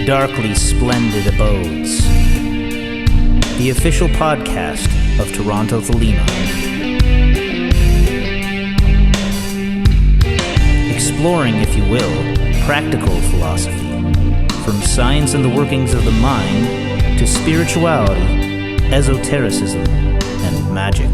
Darkly Splendid Abodes, the official podcast of Toronto Thelema. Exploring, if you will, practical philosophy, from science and the workings of the mind to spirituality, esotericism, and magic.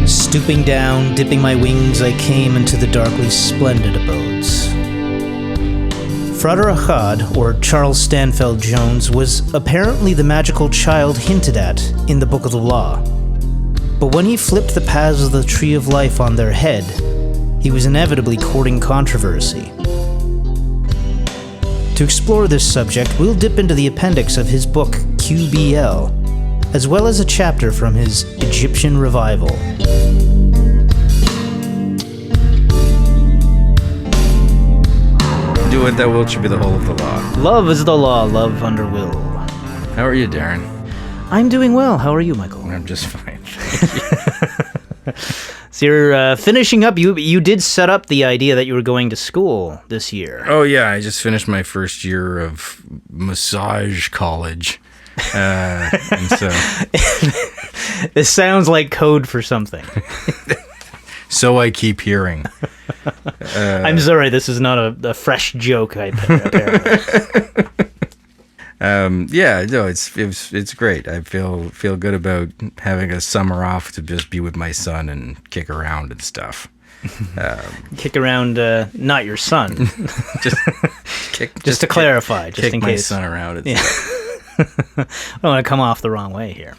Stooping down, dipping my wings, I came into the darkly splendid abodes. Frater Achad, or Charles Stansfeld Jones, was apparently the magical child hinted at in the Book of the Law. But when he flipped the paths of the Tree of Life on their head, he was inevitably courting controversy. To explore this subject, we'll dip into the appendix of his book, Q.B.L., as well as a chapter from his Egyptian Revival. Do what thou wilt should be the whole of the law. Love is the law, love under will. How are you, Darren? I'm doing well. How are you, Michael? I'm just fine. So you're finishing up. You did set up the idea that you were going to school this year. Oh, yeah. I just finished my first year of massage college. And so This sounds like code for something. So I keep hearing. I'm sorry, this is not a fresh joke, apparently. Yeah, no, it's great. I feel good about having a summer off to just be with my son and kick around and stuff. Kick around, not your son. just to clarify, just kick in my case. son around and Yeah. stuff. I don't want to come off the wrong way here.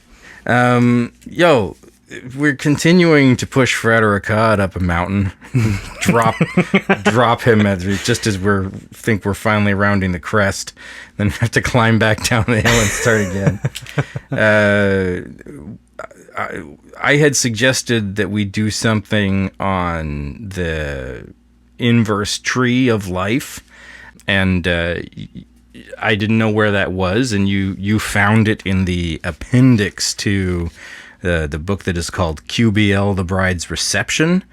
We're continuing to push Frater Achad up a mountain. drop him just as think we're finally rounding the crest, then have to climb back down the hill and start again. I had suggested that we do something on the inverse tree of life, and I didn't know where that was, and you found it in the appendix to the book that is called Q.B.L, The Bride's Reception.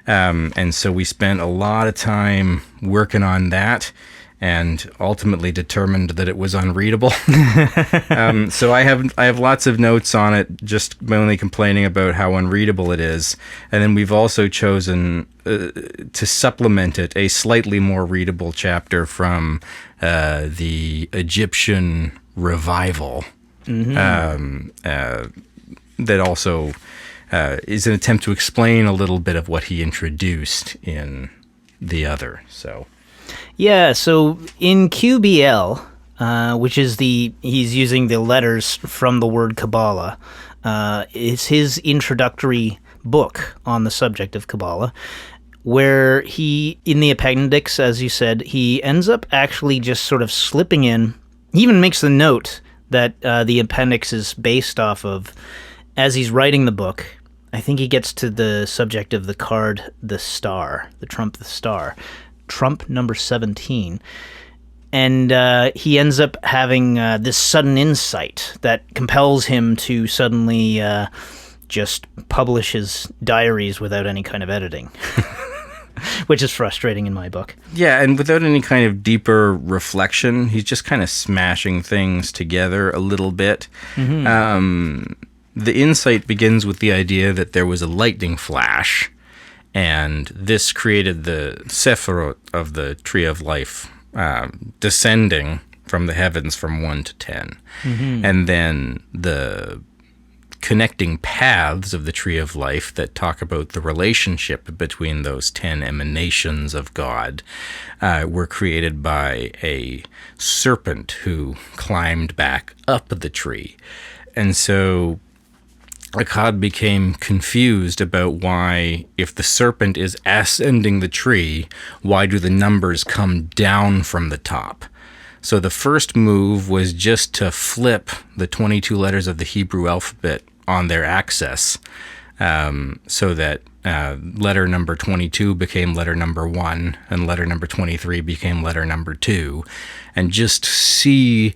And so we spent a lot of time working on that and ultimately determined that it was unreadable. So I have lots of notes on it, just mainly complaining about how unreadable it is. And then we've also chosen to supplement it a slightly more readable chapter from the Egyptian Revival. Mm-hmm. That also is an attempt to explain a little bit of what he introduced in the other. So, yeah. So in Q.B.L, which is he's using the letters from the word Qabalah, is his introductory book on the subject of Qabalah, where he, in the appendix, as you said, he ends up actually just sort of slipping in. He even makes the note that the appendix is based off of. As he's writing the book, I think he gets to the subject of the card, the star, the trump, the star, trump number 17. And he ends up having this sudden insight that compels him to suddenly just publish his diaries without any kind of editing, which is frustrating in my book. Yeah, and without any kind of deeper reflection, he's just kind of smashing things together a little bit. Mm-hmm. The insight begins with the idea that there was a lightning flash, and this created the Sephirot of the Tree of Life descending from the heavens from 1 to 10. Mm-hmm. And then the connecting paths of the Tree of Life that talk about the relationship between those 10 emanations of God were created by a serpent who climbed back up the tree. And so Achad became confused about why, if the serpent is ascending the tree, why do the numbers come down from the top? So the first move was just to flip the 22 letters of the Hebrew alphabet on their axis, so that letter number 22 became letter number 1, and letter number 23 became letter number 2, and just see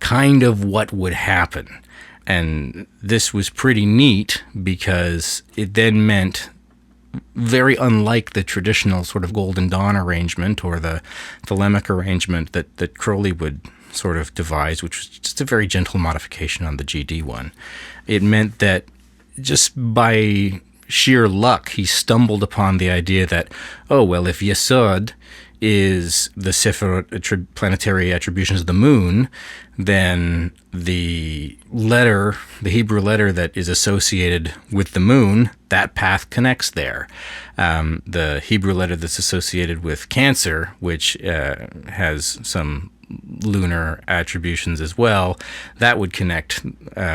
kind of what would happen. And this was pretty neat because it then meant, very unlike the traditional sort of Golden Dawn arrangement or the Thelemic arrangement that Crowley would sort of devise, which was just a very gentle modification on the GD one. It meant that just by sheer luck, he stumbled upon the idea that, oh, well, if Yesod is the Sephirot planetary attributions of the moon, then the Hebrew letter that is associated with the moon, that path connects there. The Hebrew letter that's associated with Cancer, which has some lunar attributions as well, that would connect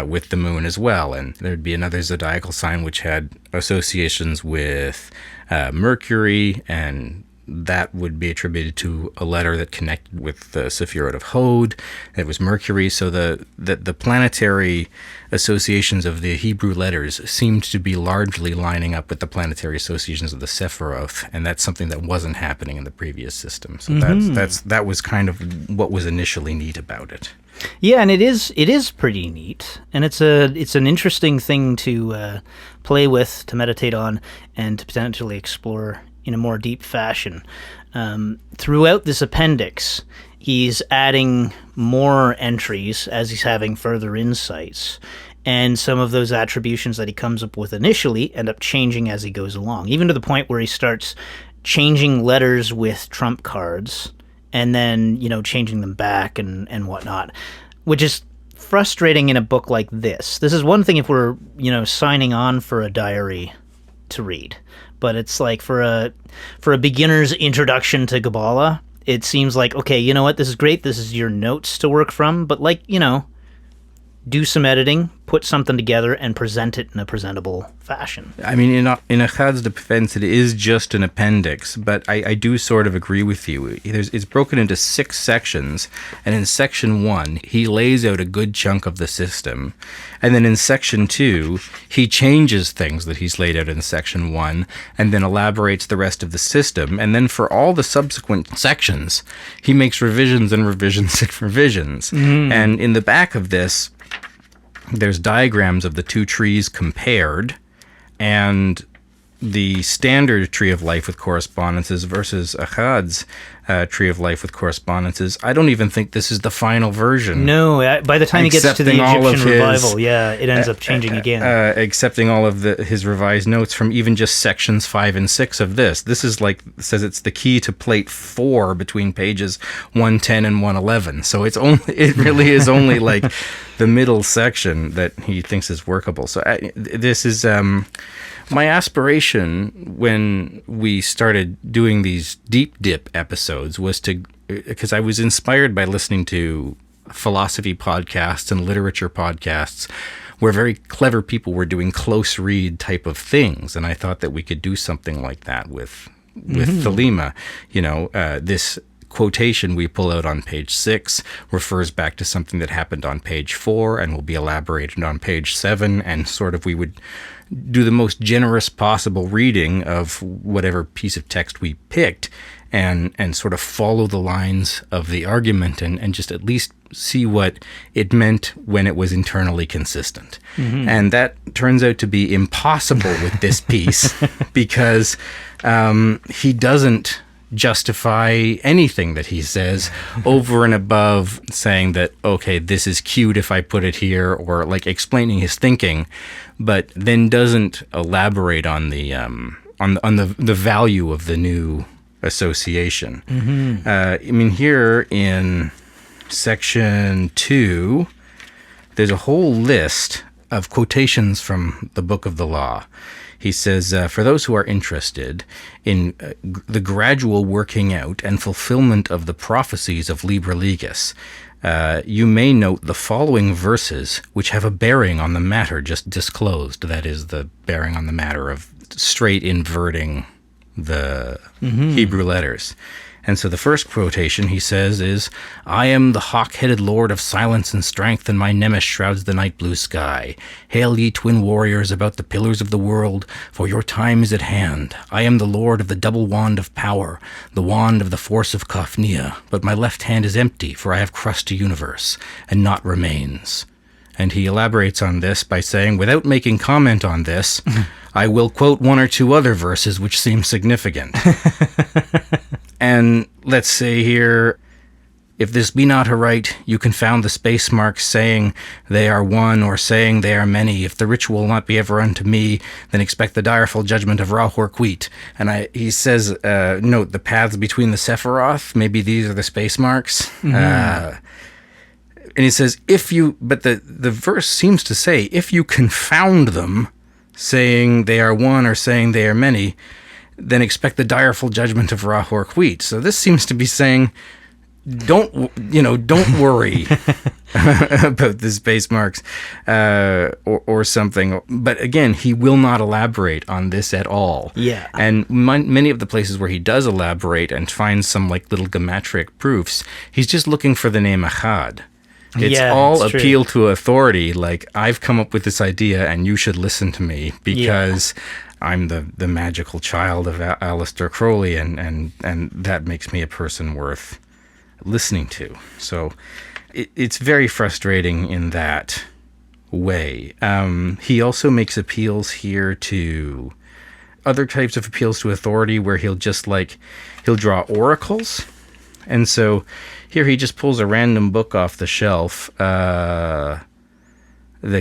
with the moon as well. And there'd be another zodiacal sign which had associations with Mercury, and that would be attributed to a letter that connected with the Sephirot of Hod. It was Mercury. So the planetary associations of the Hebrew letters seemed to be largely lining up with the planetary associations of the Sephiroth, and that's something that wasn't happening in the previous system. So that was kind of what was initially neat about it. Yeah, and it is pretty neat, and it's an interesting thing to play with, to meditate on, and to potentially explore in a more deep fashion. Throughout this appendix, he's adding more entries as he's having further insights, and some of those attributions that he comes up with initially end up changing as he goes along, even to the point where he starts changing letters with trump cards, and then, changing them back and whatnot, which is frustrating in a book like this. This is one thing if we're, signing on for a diary to read. But it's like for a beginner's introduction to Qabalah, it seems like, okay, you know what, this is great, this is your notes to work from, but do some editing, put something together, and present it in a presentable fashion. I mean, in Achad's defense, it is just an appendix, but I do sort of agree with you. It's broken into 6 sections, and in section 1, he lays out a good chunk of the system, and then in section 2, he changes things that he's laid out in section 1, and then elaborates the rest of the system, and then for all the subsequent sections, he makes revisions and revisions and revisions. And in the back of this, there's diagrams of the 2 trees compared, and the standard tree of life with correspondences versus Achad's tree of life with correspondences. I don't even think this is the final version. No, by the time he gets to the Egyptian revival, it ends up changing again. Accepting all of his revised notes from even just sections 5 and 6 of this. This is says it's the key to plate 4 between pages 110 and 111. So it really is only like the middle section that he thinks is workable. So this is my aspiration when we started doing these deep dip episodes was because I was inspired by listening to philosophy podcasts and literature podcasts where very clever people were doing close read type of things, and I thought that we could do something like that with Thelema. This quotation we pull out on page 6 refers back to something that happened on page 4 and will be elaborated on page 7, and sort of we would do the most generous possible reading of whatever piece of text we picked, and sort of follow the lines of the argument and just at least see what it meant when it was internally consistent. And that turns out to be impossible with this piece because he doesn't justify anything that he says over and above saying that, okay, this is cute if I put it here, or like explaining his thinking, but then doesn't elaborate on the value of the new association. I mean, here in section 2, there's a whole list of quotations from the Book of the Law. He says, for those who are interested in the gradual working out and fulfillment of the prophecies of Liber Legis, you may note the following verses which have a bearing on the matter just disclosed. That is, the bearing on the matter of straight inverting the Hebrew letters. And so the first quotation he says is, "I am the hawk-headed lord of silence and strength, and my nemesis shrouds the night blue sky. Hail ye twin warriors about the pillars of the world, for your time is at hand. I am the lord of the double wand of power, the wand of the force of Kafnia, but my left hand is empty, for I have crushed a universe, and naught remains." And he elaborates on this by saying, without making comment on this, I will quote one or two other verses which seem significant. And let's say here, "If this be not aright, you confound the space marks, saying they are one or saying they are many. If the ritual not be ever unto me, then expect the direful judgment of Ra-Hoor-Queet." And he says, note the paths between the Sephiroth, maybe these are the space marks. And he says, but the verse seems to say, if you confound them, saying they are one or saying they are many, then expect the direful judgment of Ra-Hoor-Queet. So this seems to be saying, don't worry about the space marks or something. But again, he will not elaborate on this at all. Yeah. And many of the places where he does elaborate and finds some like little geometric proofs, he's just looking for the name Achad. It's all appeal to authority, like, I've come up with this idea and you should listen to me because I'm the magical child of Aleister Crowley, and that makes me a person worth listening to. So it's very frustrating in that way. He also makes appeals here to other types of appeals to authority where he'll draw oracles. And so here he just pulls a random book off the shelf, the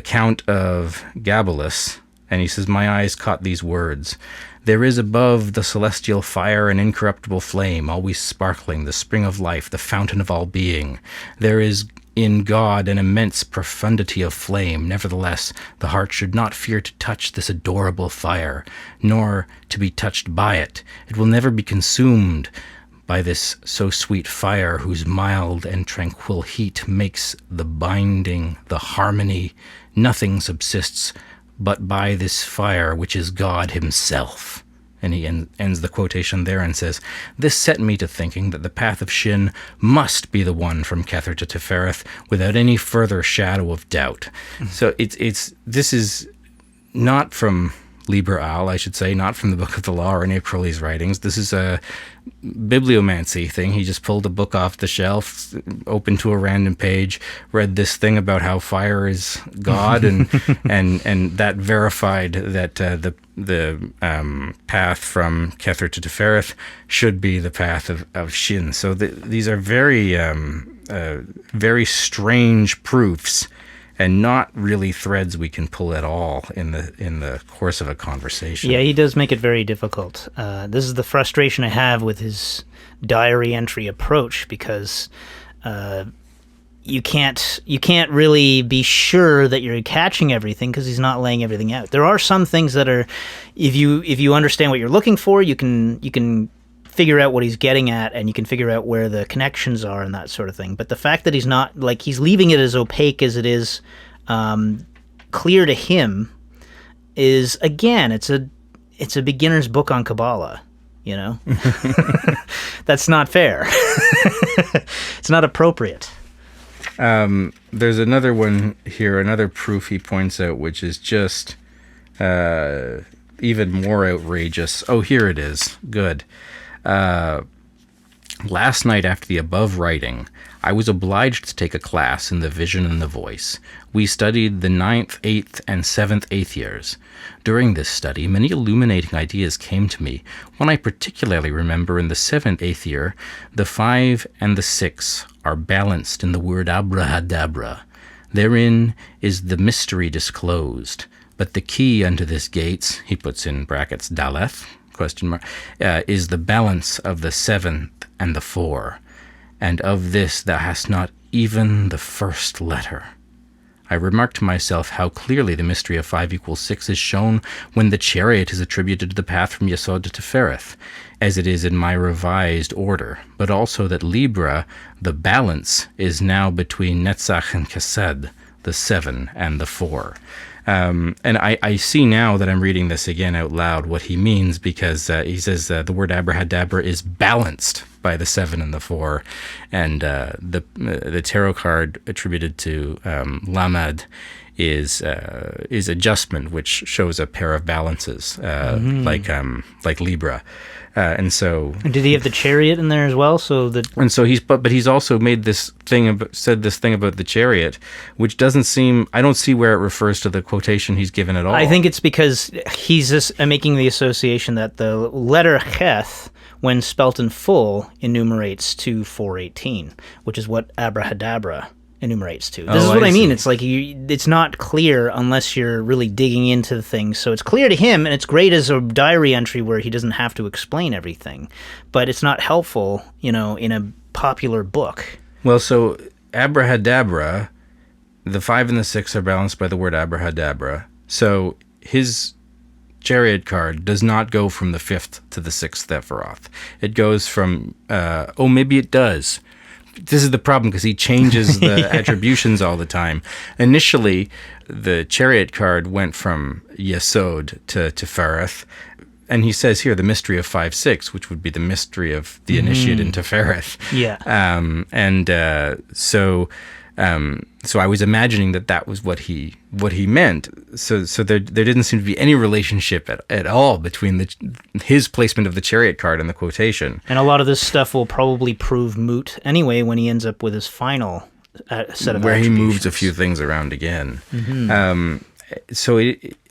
Count of Qabalah, and he says, "My eyes caught these words. There is above the celestial fire an incorruptible flame, always sparkling, the spring of life, the fountain of all being. There is in God an immense profundity of flame. Nevertheless, the heart should not fear to touch this adorable fire, nor to be touched by it. It will never be consumed by this so sweet fire, whose mild and tranquil heat makes the binding, the harmony. Nothing subsists but by this fire, which is God himself." And he ends the quotation there and says, "This set me to thinking that the path of Shin must be the one from Kether to Tefereth, without any further shadow of doubt." So this is not from Liber Al, I should say, not from the Book of the Law or any of Crowley's writings. This is a bibliomancy thing. He just pulled a book off the shelf, opened to a random page, read this thing about how fire is God, and that verified that the path from Kether to Tefereth should be the path of Shin. So these are very very strange proofs, and not really threads we can pull at all in the course of a conversation. Yeah, he does make it very difficult. This is the frustration I have with his diary entry approach, because you can't really be sure that you're catching everything because he's not laying everything out. There are some things that are, if you understand what you're looking for, you can figure out what he's getting at, and you can figure out where the connections are and that sort of thing. But the fact that he's not, like, he's leaving it as opaque as it is clear to him is, again, it's a beginner's book on Qabalah, you know? That's not fair. It's not appropriate. There's another one here, another proof he points out, which is just even more outrageous. Oh, here it is. Good. Last night after the above writing, I was obliged to take a class in the vision and the voice. We studied the 9th, 8th, and 7th Aethiers. During this study, many illuminating ideas came to me. One I particularly remember in the 7th Aethier, the 5 and the 6 are balanced in the word abrahadabra. Therein is the mystery disclosed, but the key unto this gates, he puts in brackets Daleth, ? Is the balance of the 7th and the 4, and of this thou hast not even the first letter. I remarked to myself how clearly the mystery of 5 = 6 is shown when the chariot is attributed to the path from Yesod to Tefereth, as it is in my revised order, but also that Libra, the balance, is now between Netzach and Chesed, the 7 and the 4. And I see now that I'm reading this again out loud what he means, because he says the word abrahadabra is balanced by the 7 and the 4, and the tarot card attributed to Lamad is adjustment, which shows a pair of balances, like Libra. And did he have the Chariot in there as well? But he's also said this thing about the Chariot, which doesn't seem. I don't see where it refers to the quotation he's given at all. I think it's because he's just making the association that the letter Cheth, when spelt in full, enumerates to 418, which is what abrahadabra enumerates to. This is what I mean. It's like it's not clear unless you're really digging into the things. So it's clear to him, and it's great as a diary entry where he doesn't have to explain everything. But it's not helpful, in a popular book. Well, so abrahadabra, the 5 and the 6 are balanced by the word abrahadabra. So his Chariot card does not go from the 5th to the 6th Sephiroth. It goes from, maybe it does. This is the problem, because he changes the attributions all the time. Initially, the Chariot card went from Yesod to Tefereth, and he says here the mystery of 5-6, which would be the mystery of the initiate in Tefereth. Yeah. So I was imagining that was what he meant. So there didn't seem to be any relationship at all between his placement of the Chariot card and the quotation. And a lot of this stuff will probably prove moot anyway when he ends up with his final set of where he moves a few things around again.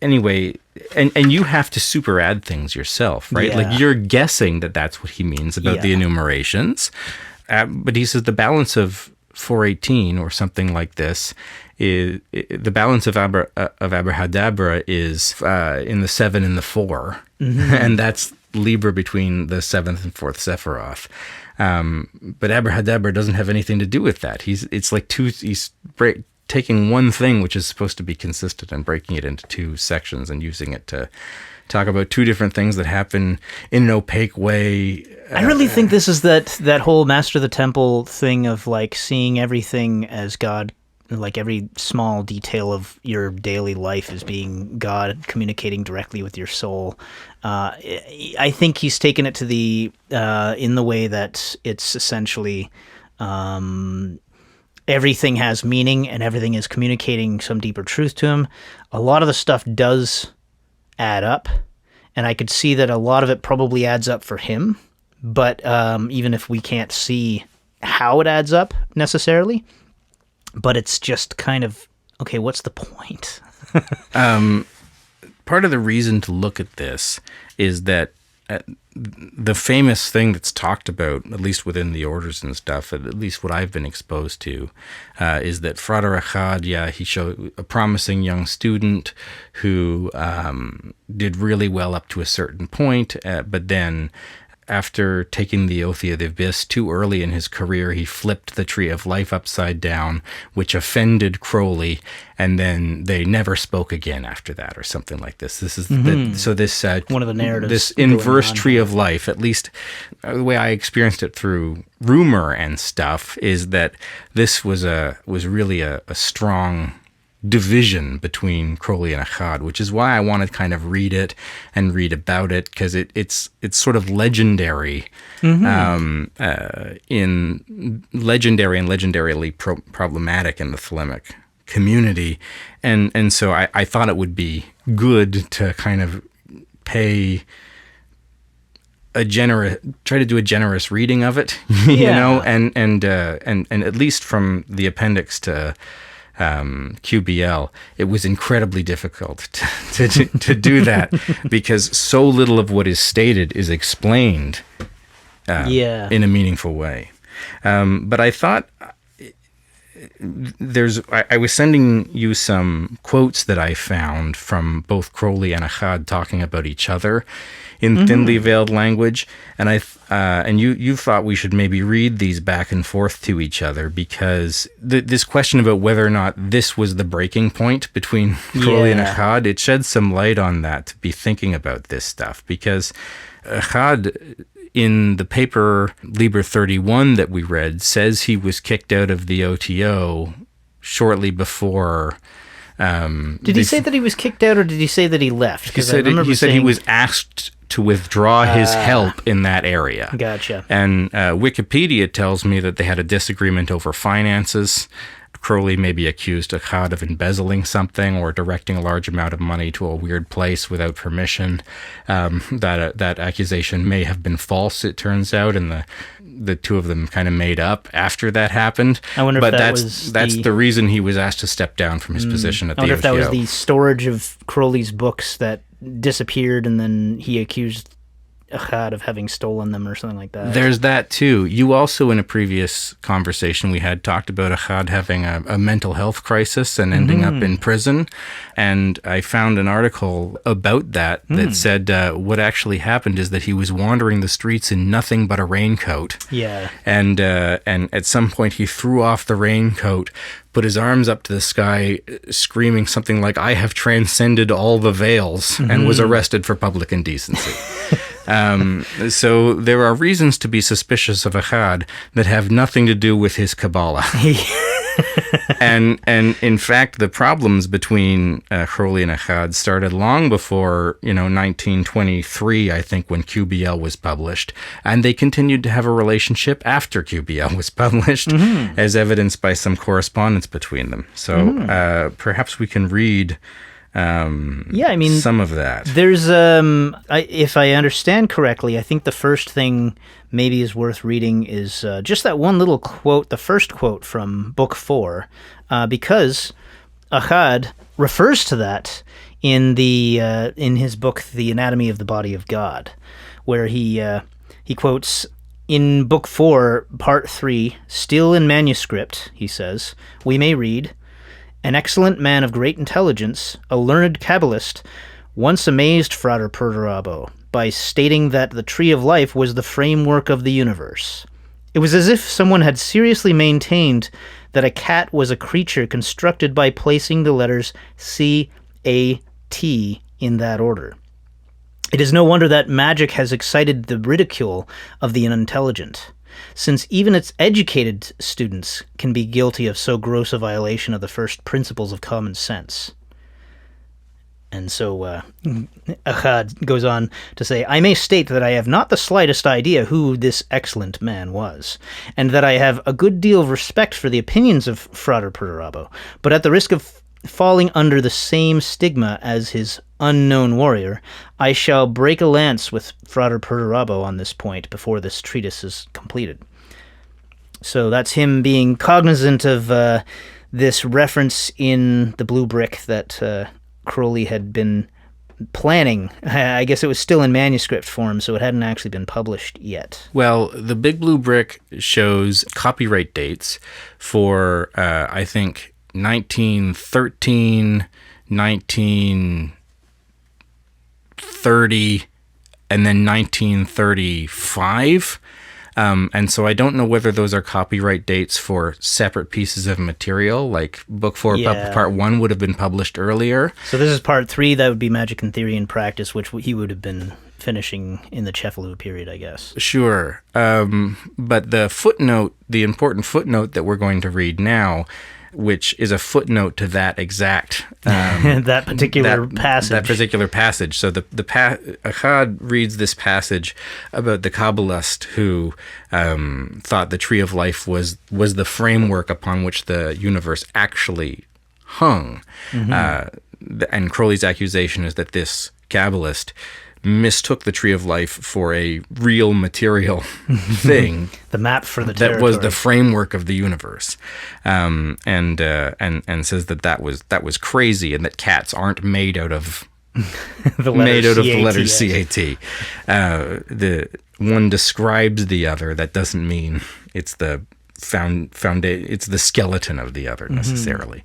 Anyway, and you have to super add things yourself, right? Yeah. Like you're guessing that that's what he means about the enumerations. But he says the balance of 418 or something like this is the balance of abrahadabra is in the 7 and the 4, and that's Libra between the 7th and 4th Sephiroth. But abrahadabra doesn't have anything to do with that. He's taking one thing which is supposed to be consistent and breaking it into 2 sections and using it to talk about 2 different things that happen in an opaque way. I really think this is that whole Master of the Temple thing of like seeing everything as God, like every small detail of your daily life as being God communicating directly with your soul. I think he's taken it to in the way that it's essentially everything has meaning and everything is communicating some deeper truth to him. A lot of the stuff does add up, and I could see that a lot of it probably adds up for him, but even if we can't see how it adds up necessarily, but it's just kind of, okay, what's the point? Part of the reason to look at this is that the famous thing that's talked about, at least within the orders and stuff, at least what I've been exposed to, is that Frater Achad, he showed a promising young student who did really well up to a certain point, but then after taking the Oath of the Abyss too early in his career, he flipped the Tree of Life upside down, which offended Crowley, and then they never spoke again after that, or something like this. This is one of the narratives. This inverse Tree of Life, at least the way I experienced it through rumor and stuff, is that this was really a strong division between Crowley and Achad, which is why I want to kind of read it and read about it, because it's sort of legendary, in legendary and legendarily problematic in the Thelemic community, and so I thought it would be good to kind of try to do a generous reading of it, you know, and at least from the appendix to Q.B.L, it was incredibly difficult to do that, because so little of what is stated is explained in a meaningful way. But I thought I was sending you some quotes that I found from both Crowley and Achad talking about each other in thinly veiled language, and you thought we should maybe read these back and forth to each other, because this question about whether or not this was the breaking point between Crowley and Achad, it sheds some light on that, to be thinking about this stuff, because Achad, in the paper Liber 31 that we read, says he was kicked out of the OTO shortly before Did he say that he was kicked out, or did he say that he left? He said he was asked to withdraw his help in that area. Gotcha. And Wikipedia tells me that they had a disagreement over finances. Crowley maybe accused Achad of embezzling something or directing a large amount of money to a weird place without permission. That accusation may have been false, it turns out, and the two of them kind of made up after that happened. I wonder but if that's the reason he was asked to step down from his position at the OTO. I wonder if that was the storage of Crowley's books that disappeared, and then he accused Achad of having stolen them or something like that. There's that too. You also, in a previous conversation we had, talked about Achad having a mental health crisis and ending up in prison. And I found an article about that said what actually happened is that he was wandering the streets in nothing but a raincoat. Yeah. And at some point he threw off the raincoat, put his arms up to the sky, screaming something like, "I have transcended all the veils," and was arrested for public indecency. So there are reasons to be suspicious of Achad that have nothing to do with his Qabalah. and in fact, the problems between Crowley and Achad started long before 1923, I think, when Q.B.L. was published, and they continued to have a relationship after Q.B.L. was published, as evidenced by some correspondence between them. So perhaps we can read some of that. There's, if I understand correctly, I think the first thing maybe is worth reading is just that one little quote, the first quote from Book 4, because Achad refers to that in his book, The Anatomy of the Body of God, where he quotes, in Book 4, Part 3, still in manuscript, he says, we may read, "An excellent man of great intelligence, a learned Kabbalist, once amazed Frater Achad by stating that the Tree of Life was the framework of the universe. It was as if someone had seriously maintained that a cat was a creature constructed by placing the letters C-A-T in that order. It is no wonder that Magick has excited the ridicule of the unintelligent, since even its educated students can be guilty of so gross a violation of the first principles of common sense." And so Achad goes on to say, "I may state that I have not the slightest idea who this excellent man was, and that I have a good deal of respect for the opinions of Frater Achad, but at the risk of falling under the same stigma as his unknown warrior, I shall break a lance with Frater Achad on this point before this treatise is completed." So that's him being cognizant of this reference in the blue brick that Crowley had been planning. I guess it was still in manuscript form, so it hadn't actually been published yet. Well, the big blue brick shows copyright dates for, I think, 1913, 1930, and then 1935. And so I don't know whether those are copyright dates for separate pieces of material, like Book 4, Part 1 would have been published earlier. So this is Part 3, that would be Magick in Theory and Practice, which he would have been finishing in the Cefalù period, I guess. Sure. But the footnote, the important footnote that we're going to read now, which is a footnote to that exact that particular passage. That particular passage. So Achad reads this passage about the Kabbalist who thought the Tree of Life was the framework upon which the universe actually hung. And Crowley's accusation is that this Kabbalist mistook the Tree of Life for a real material thing. The map for the territory. That was the framework of the universe, and says that was crazy, and that cats aren't made out of the letter C-A-T. The one describes the other. That doesn't mean it's the it's the skeleton of the other necessarily.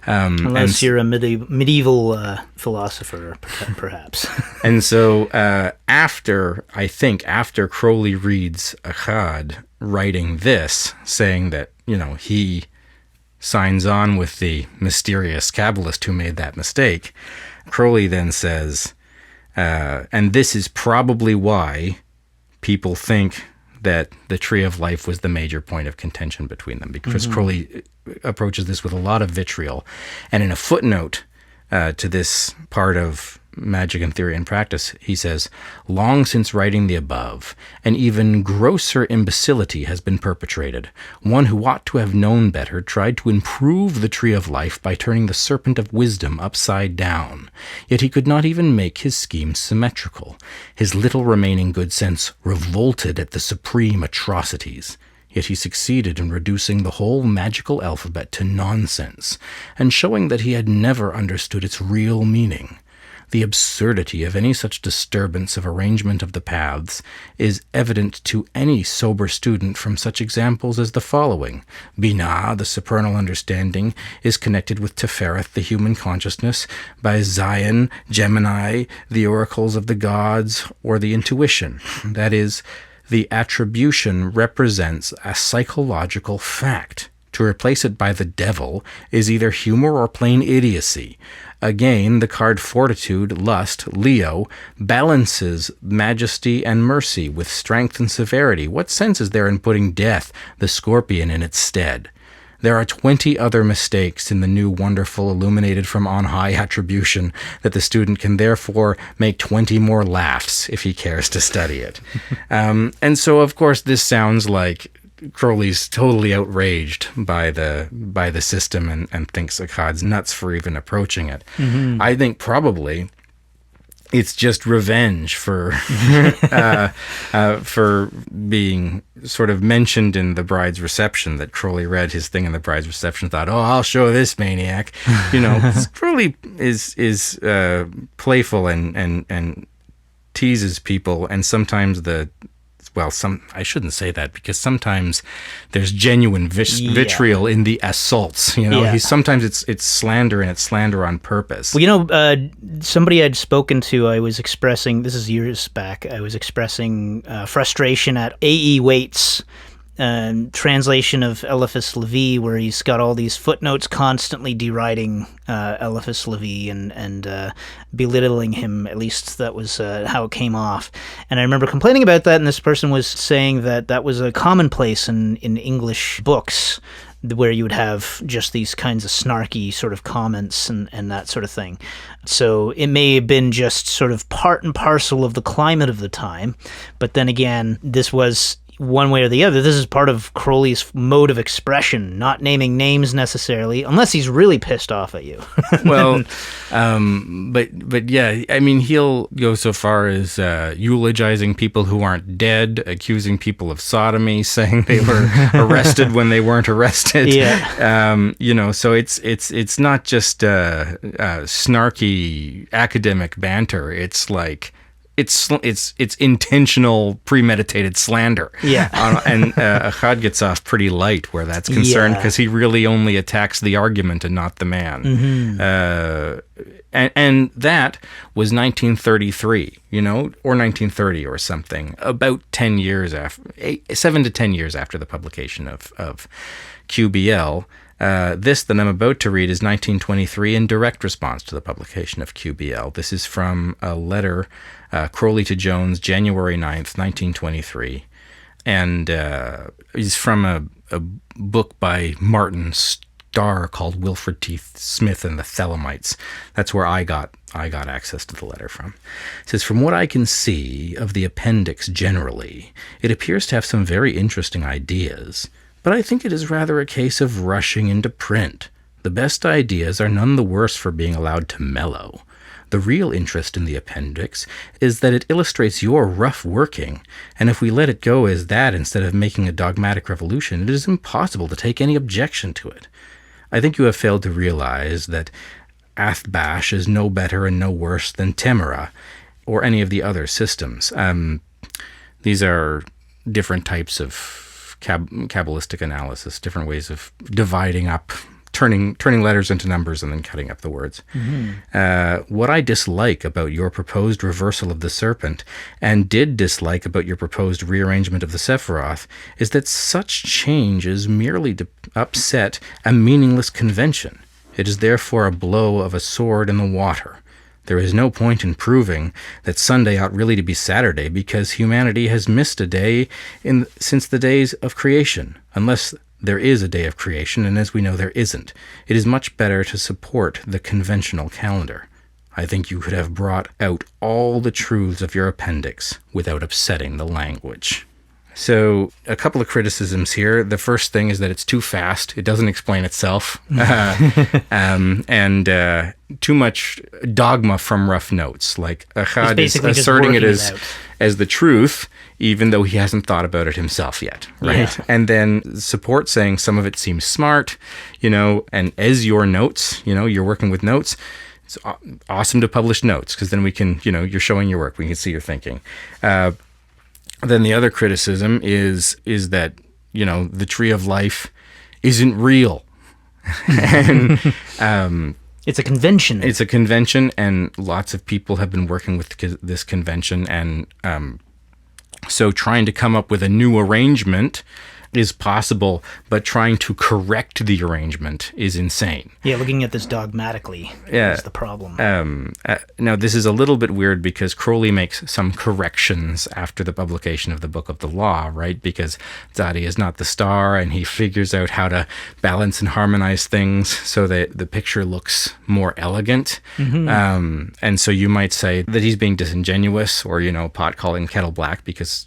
Unless you're a medieval philosopher, perhaps. And so after Crowley reads Achad writing this, saying that, he signs on with the mysterious Kabbalist who made that mistake, Crowley then says, and this is probably why people think that the Tree of Life was the major point of contention between them, because approaches this with a lot of vitriol. And in a footnote to this part of Magic and Theory and Practice, he says, "Long since writing the above, an even grosser imbecility has been perpetrated. One who ought to have known better tried to improve the tree of life by turning the serpent of wisdom upside down. Yet he could not even make his scheme symmetrical. His little remaining good sense revolted at the supreme atrocities. Yet he succeeded in reducing the whole magical alphabet to nonsense, and showing that he had never understood its real meaning. The absurdity of any such disturbance of arrangement of the paths is evident to any sober student from such examples as the following. Binah, the supernal understanding, is connected with Tefereth, the human consciousness, by Zion, Gemini, the oracles of the gods, or the intuition. That is, the attribution represents a psychological fact. To replace it by the devil is either humor or plain idiocy. Again, the card Fortitude, Lust, Leo, balances majesty and mercy with strength and severity. What sense is there in putting Death, the Scorpion, in its stead? There are 20 other mistakes in the new wonderful illuminated from on high attribution that the student can therefore make 20 more laughs if he cares to study it." And so, of course, this sounds like Crowley's totally outraged by the system and thinks Achad's nuts for even approaching it. Mm-hmm. I think probably it's just revenge for being sort of mentioned in the bride's reception, that Crowley read his thing in the bride's reception, thought, "Oh, I'll show this maniac." Crowley is playful and teases people, and sometimes I shouldn't say that, because sometimes there's genuine vitriol in the assaults. Sometimes it's slander, and it's slander on purpose. Well, somebody I'd spoken to, I was expressing, this is years back, I was expressing frustration at A.E. Waite's translation of Eliphas Levi, where he's got all these footnotes constantly deriding Eliphas Levi and belittling him. At least that was how it came off. And I remember complaining about that, and this person was saying that was a commonplace in English books, where you would have just these kinds of snarky sort of comments and that sort of thing. So it may have been just sort of part and parcel of the climate of the time, but then again, this was one way or the other. This is part of Crowley's mode of expression, not naming names necessarily, unless he's really pissed off at you. Well, but yeah, I mean, he'll go so far as eulogizing people who aren't dead, accusing people of sodomy, saying they were arrested when they weren't arrested. Yeah. So it's not just snarky academic banter. It's like, it's intentional, premeditated slander. Yeah. And Achad gets off pretty light where that's concerned, because he really only attacks the argument and not the man. Mm-hmm. And that was 1933, or 1930 or something, about 10 years after, 7 to 10 years after the publication of Q.B.L. This that I'm about to read is 1923, in direct response to the publication of Q.B.L. This is from a letter, Crowley to Jones, January 9th, 1923. And it's from a book by Martin Starr called Wilfred T. Smith and the Thelemites. That's where I got access to the letter from. It says, "From what I can see of the appendix generally, it appears to have some very interesting ideas, but I think it is rather a case of rushing into print. The best ideas are none the worse for being allowed to mellow. The real interest in the appendix is that it illustrates your rough working, and if we let it go as that instead of making a dogmatic revolution, it is impossible to take any objection to it. I think you have failed to realize that Athbash is no better and no worse than Temera, or any of the other systems." These are different types of Kabbalistic analysis, different ways of dividing up, turning letters into numbers and then cutting up the words. Mm-hmm. What I dislike about your proposed reversal of the serpent, and did dislike about your proposed rearrangement of the Sephiroth, is that such change is merely to upset a meaningless convention. It is therefore a blow of a sword in the water. There is no point in proving that Sunday ought really to be Saturday, because humanity has missed a day since the days of creation, unless there is a day of creation, and as we know, there isn't. It is much better to support the conventional calendar. I think you could have brought out all the truths of your appendix without upsetting the language. So, a couple of criticisms here. The first thing is that it's too fast. It doesn't explain itself. And too much dogma from rough notes. Like, Achad is asserting it as the truth, even though he hasn't thought about it himself yet, right? Yeah. And then support saying some of it seems smart, and as your notes, you're working with notes. It's awesome to publish notes, because then we can, you're showing your work. We can see your thinking. Then the other criticism is that, the tree of life isn't real. And it's a convention. It's a convention, and lots of people have been working with this convention. And so trying to come up with a new arrangement is possible, but trying to correct the arrangement is insane. Yeah, looking at this dogmatically is the problem. Now, this is a little bit weird because Crowley makes some corrections after the publication of the Book of the Law, right? Because Zadi is not the star, and he figures out how to balance and harmonize things so that the picture looks more elegant. Mm-hmm. And so you might say that he's being disingenuous, or, pot calling kettle black, because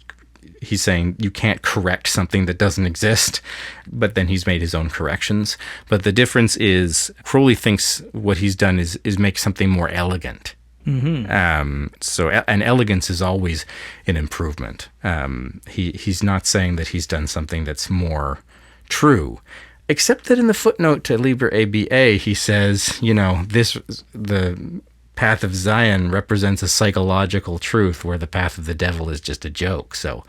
he's saying you can't correct something that doesn't exist, but then he's made his own corrections. But the difference is Crowley thinks what he's done is make something more elegant. Mm-hmm. And elegance is always an improvement. He's not saying that he's done something that's more true, except that in the footnote to Liber ABA, he says, the path of Zion represents a psychological truth, where the path of the devil is just a joke. So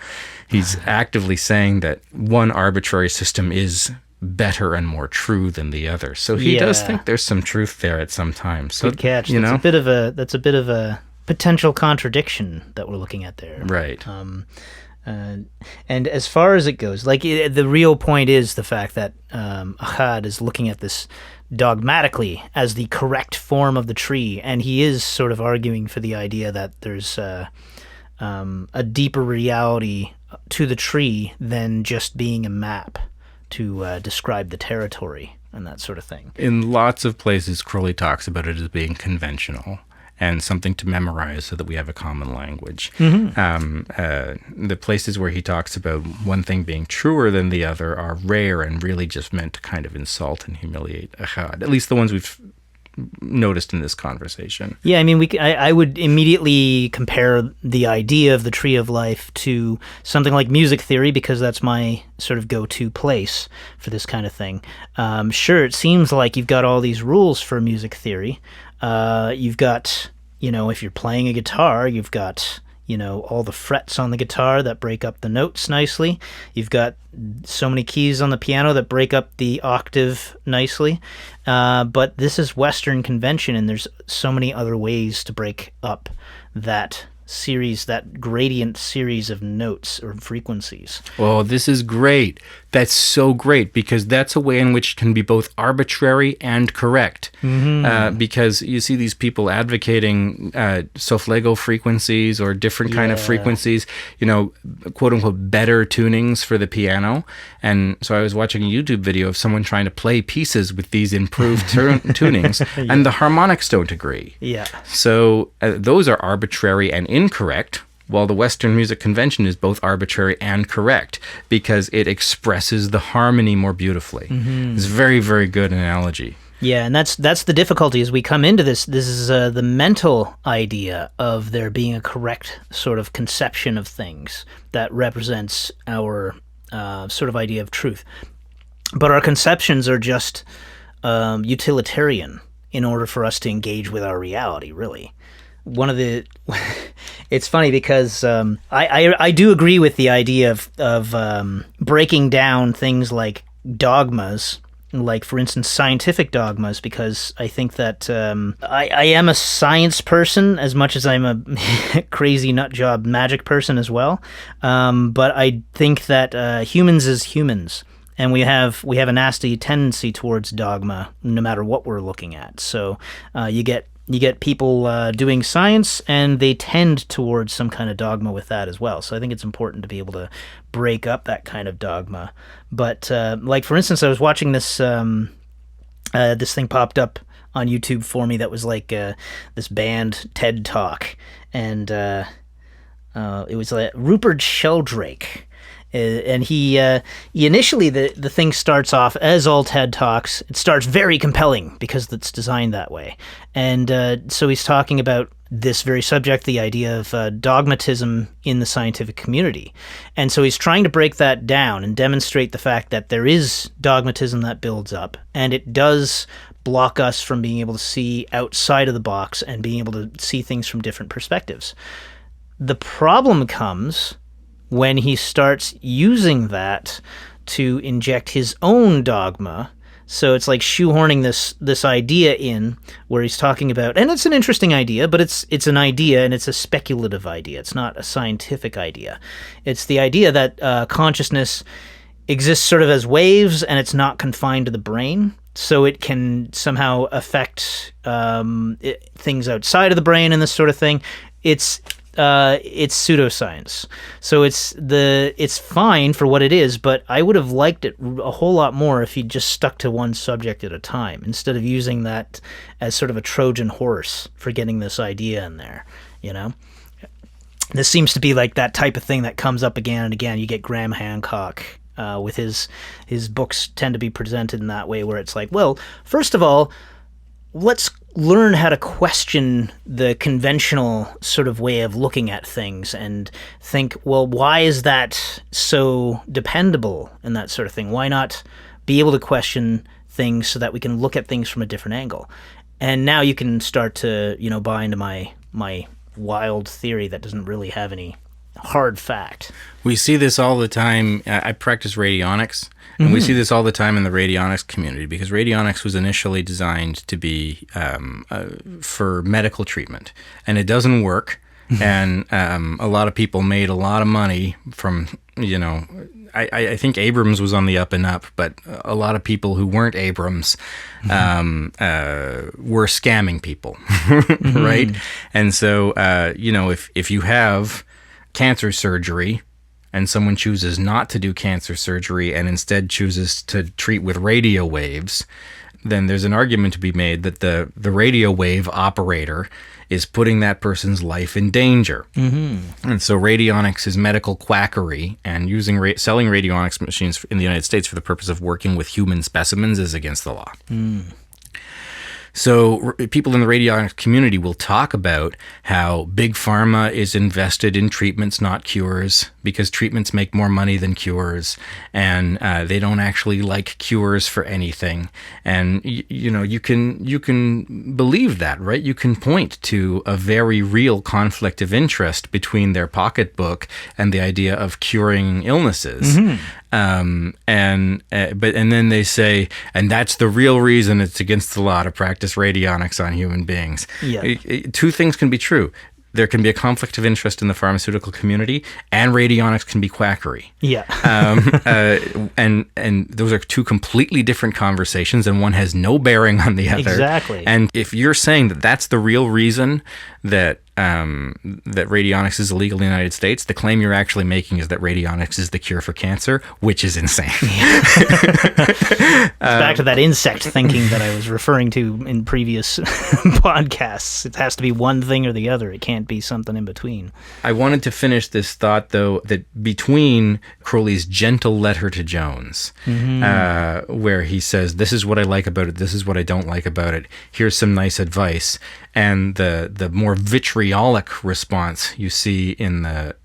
he's actively saying that one arbitrary system is better and more true than the other. So he does think there's some truth there at some time. So, good catch. That's a bit of a potential contradiction that we're looking at there. Right. And as far as it goes, the real point is the fact that Achad is looking at this dogmatically as the correct form of the tree, and he is sort of arguing for the idea that there's a deeper reality to the tree than just being a map to describe the territory and that sort of thing. In lots of places, Crowley talks about it as being conventional and something to memorize so that we have a common language. Mm-hmm. The places where he talks about one thing being truer than the other are rare and really just meant to kind of insult and humiliate Achad, at least the ones we've noticed in this conversation. Yeah, I mean, I would immediately compare the idea of the tree of life to something like music theory, because that's my sort of go-to place for this kind of thing. Sure, it seems like you've got all these rules for music theory. You've got, if you're playing a guitar, you've got, all the frets on the guitar that break up the notes nicely. You've got so many keys on the piano that break up the octave nicely. But this is Western convention, and there's so many other ways to break up that series, that gradient series of notes or frequencies. Oh, this is great. That's so great, because that's a way in which it can be both arbitrary and correct. Mm-hmm. Because you see these people advocating Solfego frequencies or different kind of frequencies, quote unquote better tunings for the piano. And so I was watching a YouTube video of someone trying to play pieces with these improved tunings, and the harmonics don't agree. Yeah. So those are arbitrary and incorrect, while the Western music convention is both arbitrary and correct, because it expresses the harmony more beautifully. Mm-hmm. It's a very, very good analogy. Yeah, and that's the difficulty as we come into this. This is the mental idea of there being a correct sort of conception of things that represents our sort of idea of truth. But our conceptions are just utilitarian in order for us to engage with our reality, really. It's funny because I do agree with the idea of breaking down things like dogmas, like, for instance, scientific dogmas, because I think that I am a science person as much as I'm a crazy nutjob magic person as well. But I think that humans is humans, and we have a nasty tendency towards dogma no matter what we're looking at. So you get you get people doing science, and they tend towards some kind of dogma with that as well. So I think it's important to be able to break up that kind of dogma. But like, for instance, I was watching this this thing popped up on YouTube for me that was like this band TED Talk, and it was Rupert Sheldrake. And he initially, the thing starts off, as all TED Talks, it starts very compelling because it's designed that way. And so he's talking about this very subject, the idea of dogmatism in the scientific community. And so he's trying to break that down and demonstrate the fact that there is dogmatism that builds up, and it does block us from being able to see outside of the box and being able to see things from different perspectives. The problem comes when he starts using that to inject his own dogma. So it's like shoehorning this idea in where he's talking about, and it's an interesting idea, but it's an idea, and it's a speculative idea. It's not a scientific idea. It's the idea that consciousness exists sort of as waves, and it's not confined to the brain. So it can somehow affect things outside of the brain and this sort of thing. It's pseudoscience. So it's fine for what it is, but I would have liked it a whole lot more if he'd just stuck to one subject at a time instead of using that as sort of a Trojan horse for getting this idea in there, you know? This seems to be like that type of thing that comes up again and again. You get Graham Hancock with his books tend to be presented in that way, where it's like, well, first of all, let's learn how to question the conventional sort of way of looking at things and think, well, why is that so dependable and that sort of thing? Why not be able to question things so that we can look at things from a different angle? And now you can start to, buy into my wild theory that doesn't really have any hard fact. We see this all the time. I practice radionics, and we see this all the time in the radionics community, because radionics was initially designed to be for medical treatment, and it doesn't work. And a lot of people made a lot of money from, I think Abrams was on the up and up, but a lot of people who weren't Abrams were scamming people, right? And so, if you have cancer surgery and someone chooses not to do cancer surgery and instead chooses to treat with radio waves, then there's an argument to be made that the radio wave operator is putting that person's life in danger. And so radionics is medical quackery, and selling radionics machines in the United States for the purpose of working with human specimens is against the law. So people in the radionics community will talk about how big pharma is invested in treatments, not cures, because treatments make more money than cures, and they don't actually like cures for anything. And you can believe that, right? You can point to a very real conflict of interest between their pocketbook and the idea of curing illnesses. And then they say, and that's the real reason it's against the law to practice radionics on human beings. Yeah. Two things can be true. There can be a conflict of interest in the pharmaceutical community, and radionics can be quackery. Yeah. And those are two completely different conversations, and one has no bearing on the other. Exactly. And if you're saying that that's the real reason that that radionics is illegal in the United States, the claim you're actually making is that radionics is the cure for cancer, which is insane. It's back to that insect thinking that I was referring to in previous podcasts. It has to be one thing or the other. It can't be something in between. I wanted to finish this thought, though, that between Crowley's gentle letter to Jones, where he says, this is what I like about it, this is what I don't like about it, here's some nice advice, and the more vitriolic response you see in the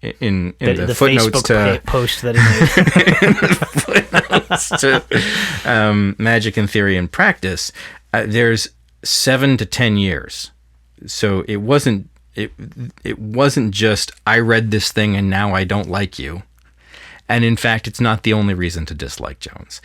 footnotes Facebook post that he made. to Magic in Theory and Practice, there's 7 to 10 years. So it wasn't just I read this thing and now I don't like you. And in fact, it's not the only reason to dislike Jones.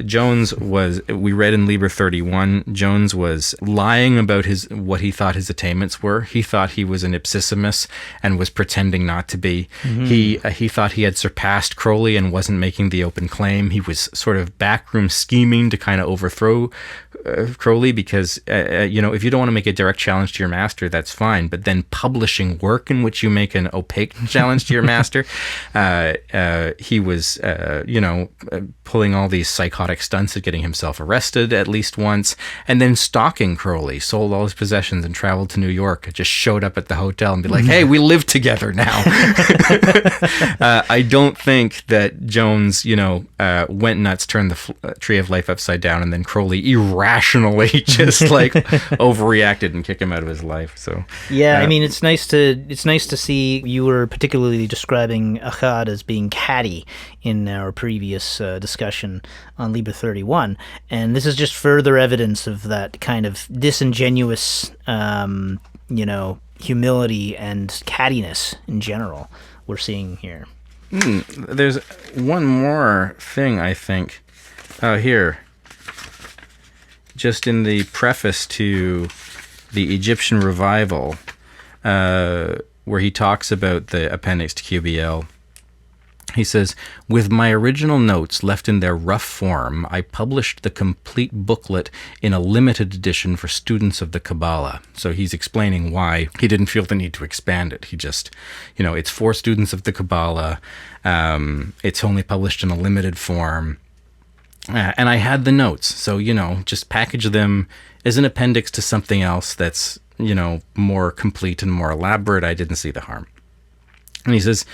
Jones was, we read in Liber 31, Jones was lying about what he thought his attainments were. He thought he was an ipsissimus and was pretending not to be. He thought he had surpassed Crowley and wasn't making the open claim. He was sort of backroom scheming to kind of overthrow Crowley because, if you don't want to make a direct challenge to your master, that's fine. But then publishing work in which you make an opaque challenge to your master, he was, pulling all these psychotic stunts at getting himself arrested at least once, and then stalking Crowley, sold all his possessions and traveled to New York, just showed up at the hotel and be like, hey, we live together now. I don't think that Jones, went nuts, turned the Tree of Life upside down, and then Crowley irrationally just like overreacted and kicked him out of his life. So yeah, I mean, it's nice to see. You were particularly describing Achad as being catty in our previous discussion on Liber 31, and this is just further evidence of that kind of disingenuous, humility and cattiness in general we're seeing here. There's one more thing, I think. Here. Just in the preface to the Egyptian Revival, where he talks about the appendix to Q.B.L., he says, with my original notes left in their rough form, I published the complete booklet in a limited edition for students of the Qabalah. So he's explaining why he didn't feel the need to expand it. He just, it's for students of the Qabalah. It's only published in a limited form. And I had the notes. So, just package them as an appendix to something else that's, more complete and more elaborate. I didn't see the harm. And he says,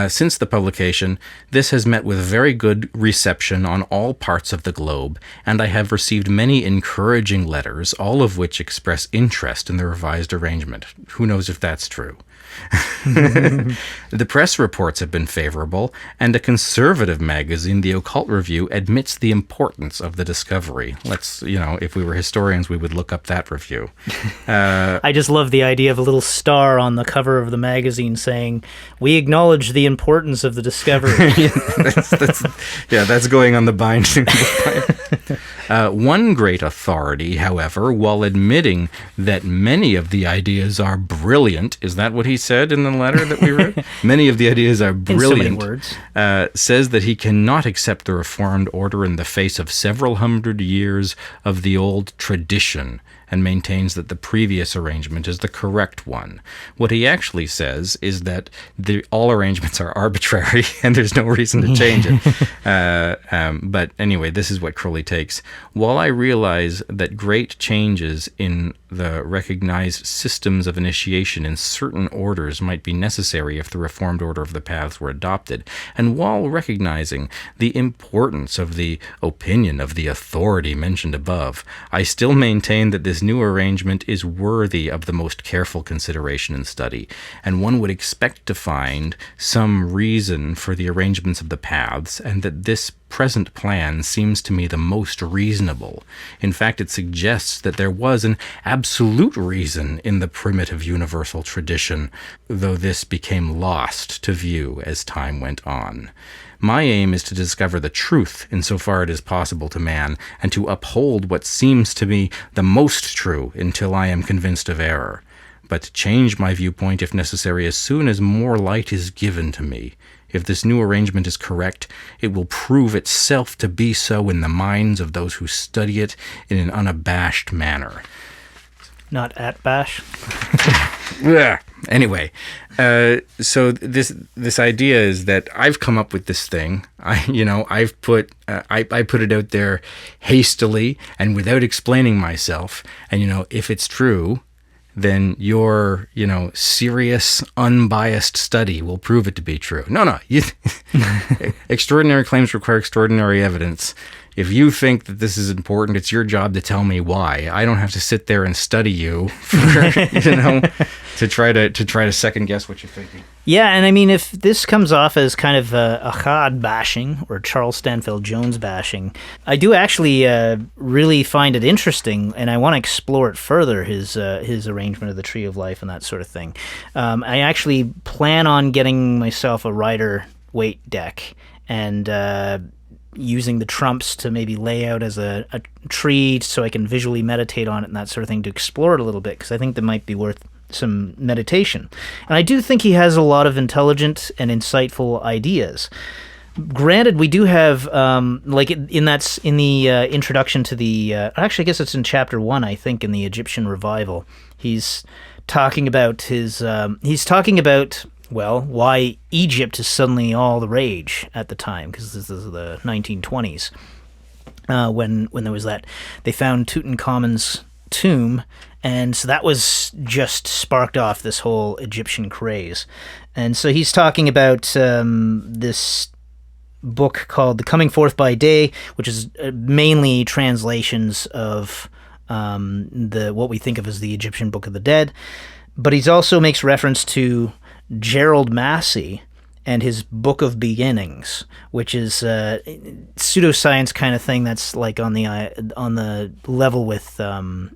since the publication, this has met with very good reception on all parts of the globe, and I have received many encouraging letters, all of which express interest in the revised arrangement. Who knows if that's true? The press reports have been favorable, and a conservative magazine, the Occult Review, admits the importance of the discovery. Let's, if we were historians, we would look up that review. I just love the idea of a little star on the cover of the magazine saying, we acknowledge the importance of the discovery. That's going on the binding. One great authority, however, while admitting that many of the ideas are brilliant, is that what he said in the letter that we read? Many of the ideas are brilliant. In so many words. Says that he cannot accept the Reformed order in the face of several hundred years of the old tradition, and maintains that the previous arrangement is the correct one. What he actually says is that all arrangements are arbitrary and there's no reason to change it. But anyway, this is what Crowley takes. While I realize that great changes in the recognized systems of initiation in certain orders might be necessary if the Reformed order of the paths were adopted, and while recognizing the importance of the opinion of the authority mentioned above, I still maintain that this new arrangement is worthy of the most careful consideration and study, and one would expect to find some reason for the arrangements of the paths, and that this present plan seems to me the most reasonable. In fact, it suggests that there was an absolute reason in the primitive universal tradition, though this became lost to view as time went on. My aim is to discover the truth insofar it is possible to man, and to uphold what seems to me the most true until I am convinced of error, but to change my viewpoint if necessary as soon as more light is given to me. If this new arrangement is correct, it will prove itself to be so in the minds of those who study it in an unabashed manner. Not at bash. Anyway, so this idea is that I've come up with this thing. I put it out there hastily and without explaining myself. And if it's true, then your, serious, unbiased study will prove it to be true. No. Extraordinary claims require extraordinary evidence. If you think that this is important, it's your job to tell me why. I don't have to sit there and study you for, to try to second guess what you're thinking. Yeah, and I mean, if this comes off as kind of Achad bashing or Charles Stansfeld Jones bashing, I do actually really find it interesting, and I want to explore it further, his arrangement of the Tree of Life and that sort of thing. I actually plan on getting myself a writer weight deck, and using the trumps to maybe lay out as a tree so I can visually meditate on it and that sort of thing, to explore it a little bit, because I think that might be worth some meditation. And I do think he has a lot of intelligent and insightful ideas. Granted, we do have, like in the introduction to the, actually I guess it's in chapter 1, I think, in the Egyptian revival, he's talking about why Egypt is suddenly all the rage at the time, because this is the 1920s, when there was that, they found Tutankhamun's tomb, and so that was just sparked off this whole Egyptian craze. And so he's talking about this book called The Coming Forth by Day, which is mainly translations of what we think of as the Egyptian Book of the Dead. But he also makes reference to Gerald Massey and his Book of Beginnings, which is pseudoscience kind of thing that's like on the level with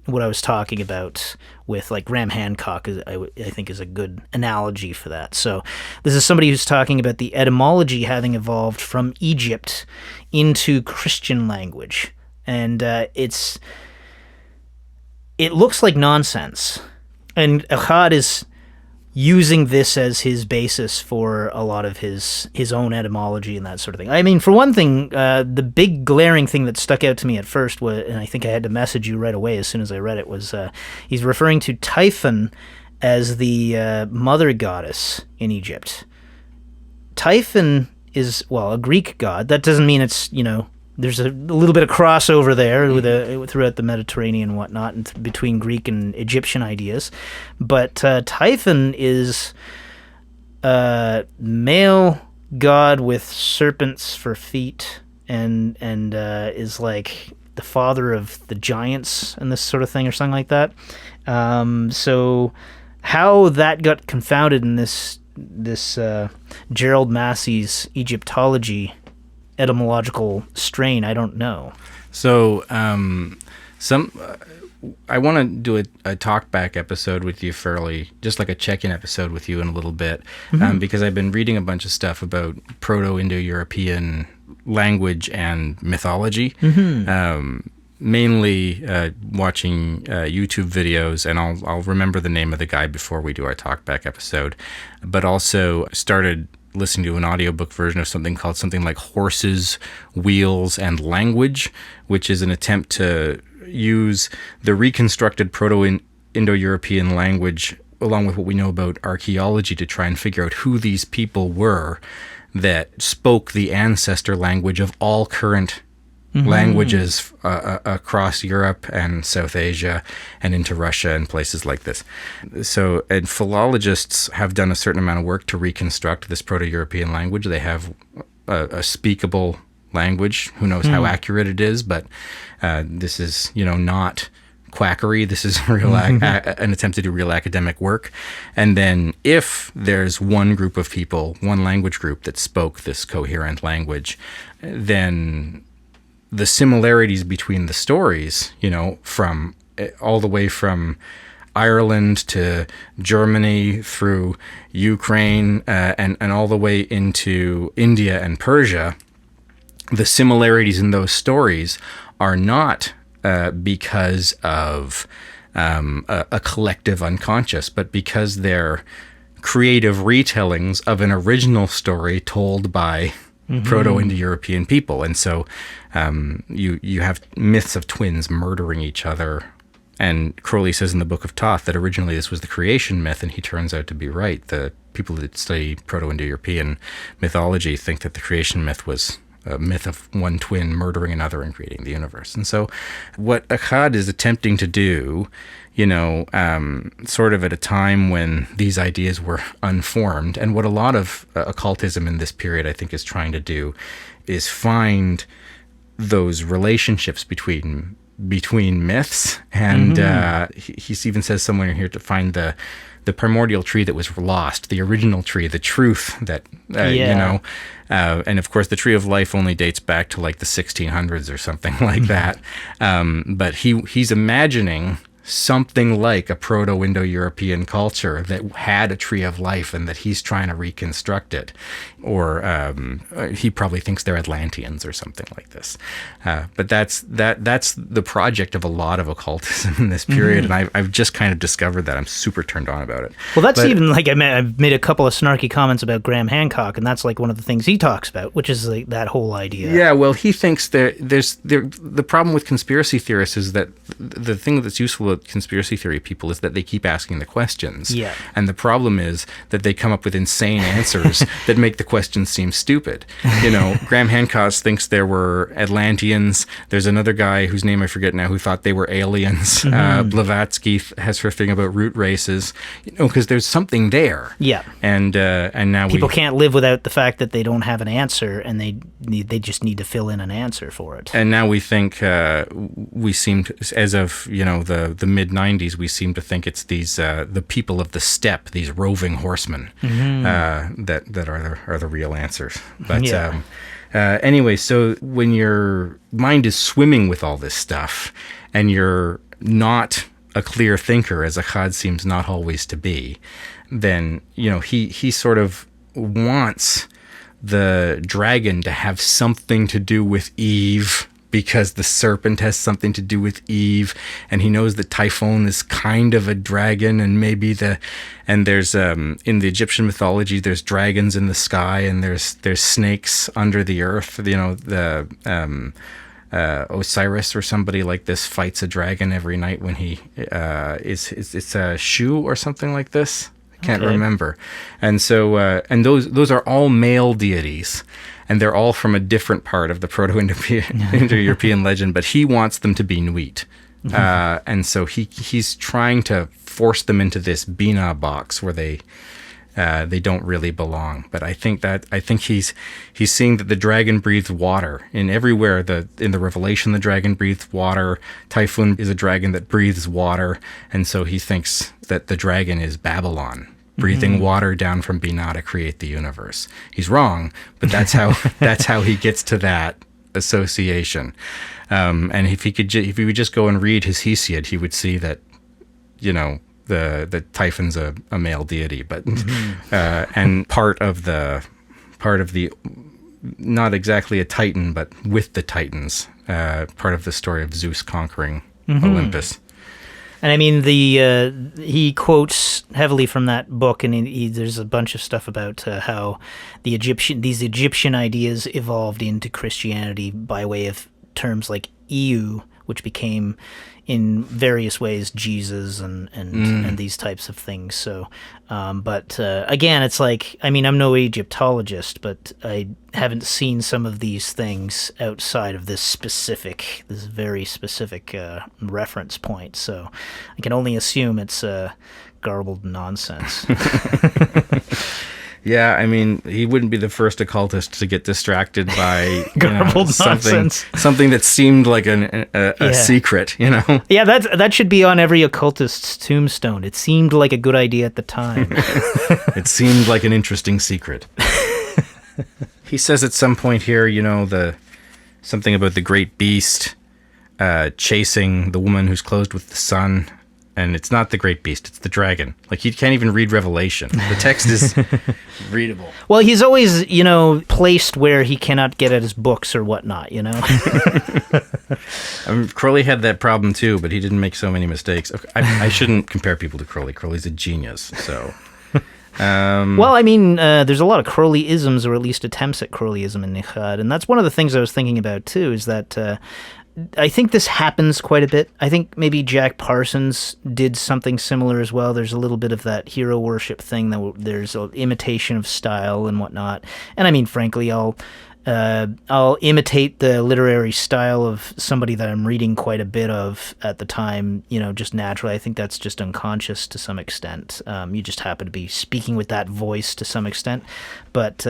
what I was talking about with like Graham Hancock, I think is a good analogy for that. So this is somebody who's talking about the etymology having evolved from Egypt into Christian language. And it looks like nonsense. And Achad is using this as his basis for a lot of his own etymology and that sort of thing. I mean, for one thing, the big glaring thing that stuck out to me at first was, and I think I had to message you right away as soon as I read it, was he's referring to Typhon as the mother goddess in Egypt. Typhon is, well, a Greek god. That doesn't mean it's, there's a little bit of crossover there throughout the Mediterranean and whatnot, and between Greek and Egyptian ideas. But Typhon is a male god with serpents for feet, and is like the father of the giants and this sort of thing, or something like that. So how that got confounded in this Gerald Massey's Egyptology etymological strain, I don't know. So I want to do a Talkback episode with you, just like a check-in episode with you in a little bit, because I've been reading a bunch of stuff about Proto-Indo-European language and mythology, mainly watching YouTube videos, and I'll remember the name of the guy before we do our Talkback episode, but also started listening to an audiobook version of something called something like Horses, Wheels, and Language, which is an attempt to use the reconstructed Proto-Indo-European language along with what we know about archaeology to try and figure out who these people were that spoke the ancestor language of all current languages across Europe and South Asia and into Russia and places like this. So, and philologists have done a certain amount of work to reconstruct this Proto-European language. They have a speakable language. Who knows how accurate it is, but this is, not quackery. This is real an attempt to do real academic work. And then if there's one group of people, one language group that spoke this coherent language, then the similarities between the stories, from all the way from Ireland to Germany through Ukraine and all the way into India and Persia, the similarities in those stories are not because of a collective unconscious, but because they're creative retellings of an original story told by Proto-Indo-European people. And so you have myths of twins murdering each other. And Crowley says in the Book of Thoth that originally this was the creation myth, and he turns out to be right. The people that study Proto-Indo-European mythology think that the creation myth was a myth of one twin murdering another and creating the universe. And so what Achad is attempting to do, sort of at a time when these ideas were unformed, and what a lot of occultism in this period, I think, is trying to do, is find those relationships between myths. And he even says somewhere in here to find the primordial tree that was lost, the original tree, the truth that, and of course the tree of life only dates back to like the 1600s or something like that. But he's imagining something like a Proto-Indo-European culture that had a tree of life and that he's trying to reconstruct it. Or he probably thinks they're Atlanteans or something like this. But that's the project of a lot of occultism in this period, and I've just kind of discovered that. I'm super turned on about it. Well, that's even like I've made a couple of snarky comments about Graham Hancock, and that's like one of the things he talks about, which is like that whole idea. Yeah, well, he thinks the problem with conspiracy theorists is that the thing that's useful with conspiracy theory people is that they keep asking the questions. Yeah. And the problem is that they come up with insane answers that make the questions seem stupid. Graham Hancock thinks there were Atlanteans. There's another guy whose name I forget now who thought they were aliens. Blavatsky has her thing about root races. Because there's something there. Yeah. And now people can't live without the fact that they don't have an answer, and they just need to fill in an answer for it. And now we think we seem to, as of the mid 90s, we seem to think it's these the people of the steppe, these roving horsemen, that are the real answers. But anyway, so when your mind is swimming with all this stuff, and you're not a clear thinker, as Achad seems not always to be, then he sort of wants the dragon to have something to do with Eve, because the serpent has something to do with Eve, and he knows that Typhon is kind of a dragon, and there's in the Egyptian mythology there's dragons in the sky, and there's snakes under the earth. Osiris or somebody like this fights a dragon every night when he it's a Shu or something like this. I can't remember. And so and those are all male deities. And they're all from a different part of the Proto-Indo-European legend, but he wants them to be Nuit. And so he's trying to force them into this Bina box where they don't really belong. But I think he's seeing that the dragon breathes water. In the Revelation, the dragon breathes water. Typhon is a dragon that breathes water, and so he thinks that the dragon is Babylon, breathing water down from Binah to create the universe. He's wrong, but that's how he gets to that association. And if he would just go and read his Hesiod, he would see that, the Typhon's a male deity, but and part of the not exactly a Titan, but with the Titans, part of the story of Zeus conquering Olympus. And I mean, he quotes heavily from that book, and there's a bunch of stuff about how these Egyptian ideas evolved into Christianity by way of terms like Iu, which became in various ways Jesus and these types of things. So, but again, it's like, I mean, I'm no Egyptologist, but I haven't seen some of these things outside of this very specific reference point. So I can only assume it's garbled nonsense. Yeah, I mean, he wouldn't be the first occultist to get distracted by something that seemed like a secret, Yeah, that should be on every occultist's tombstone. It seemed like a good idea at the time. It seemed like an interesting secret. He says at some point here, something about the great beast chasing the woman who's clothed with the sun. And it's not the great beast, it's the dragon. Like, he can't even read Revelation. The text is readable. Well, he's always, placed where he cannot get at his books or whatnot, Crowley had that problem too, but he didn't make so many mistakes. Okay, I shouldn't compare people to Crowley. Crowley's a genius, so... Well, I mean, there's a lot of Crowley-isms, or at least attempts at Crowleyism in Achad, and that's one of the things I was thinking about too, is that... I think this happens quite a bit. I think maybe Jack Parsons did something similar as well. There's a little bit of that hero worship thing. There's an imitation of style and whatnot. And I mean, frankly, I'll imitate the literary style of somebody that I'm reading quite a bit of at the time, just naturally. I think that's just unconscious to some extent. You just happen to be speaking with that voice to some extent. But...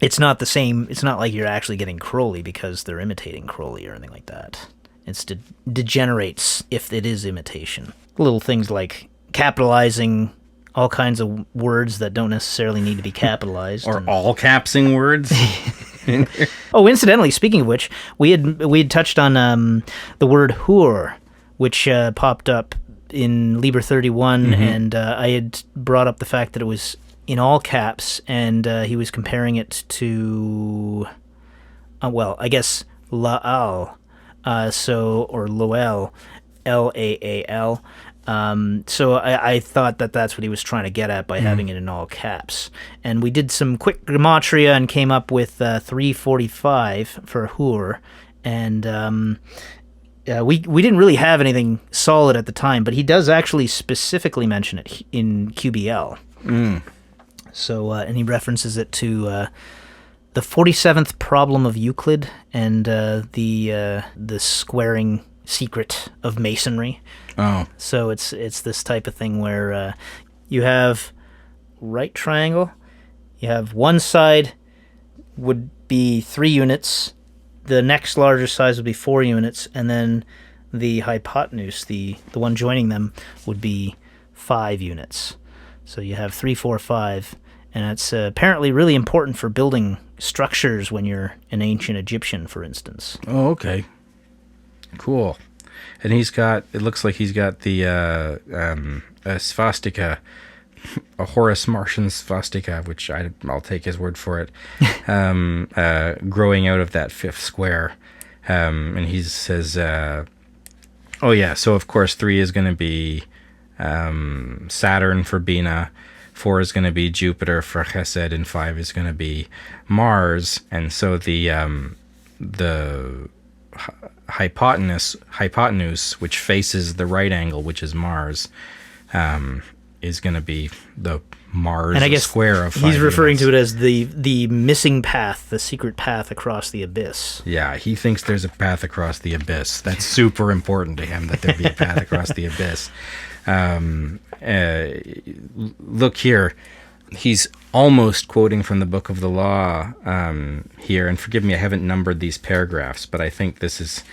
it's not the same. It's not like you're actually getting Crowley because they're imitating Crowley or anything like that. It's degenerates if it is imitation. Little things like capitalizing all kinds of words that don't necessarily need to be capitalized. Or all-capsing words. Oh, incidentally, speaking of which, we had touched on the word hur, which popped up in Liber 31, and I had brought up the fact that it was in all caps, and he was comparing it to, I guess Laal, or Loel, Laal. So I thought that that's what he was trying to get at by having it in all caps. And we did some quick gematria and came up with 345 for Hur. And we didn't really have anything solid at the time, but he does actually specifically mention it in Q.B.L. So, and he references it to the 47th problem of Euclid and the squaring secret of masonry. Oh. So it's this type of thing where you have right triangle, you have one side would be 3 units, the next larger size would be 4 units, and then the hypotenuse, the one joining them, would be 5 units. So you have 3, 4, 5, and it's apparently really important for building structures when you're an ancient Egyptian, for instance. Oh, okay. Cool. And it looks like he's got the a swastika, a Horus Martian swastika, which I'll take his word for it, growing out of that 5th square. And he says, so of course 3 is going to be Saturn for Bina, 4 is going to be Jupiter for Chesed, and 5 is going to be Mars. And so the hypotenuse, which faces the right angle, which is Mars, is going to be the Mars and I guess square of 5 he's referring units. to it as the missing path, the secret path across the abyss. Yeah, he thinks there's a path across the abyss. That's super important to him, that there be a path across the abyss. Look here. He's almost quoting from the Book of the Law here, and forgive me, I haven't numbered these paragraphs, but I think this is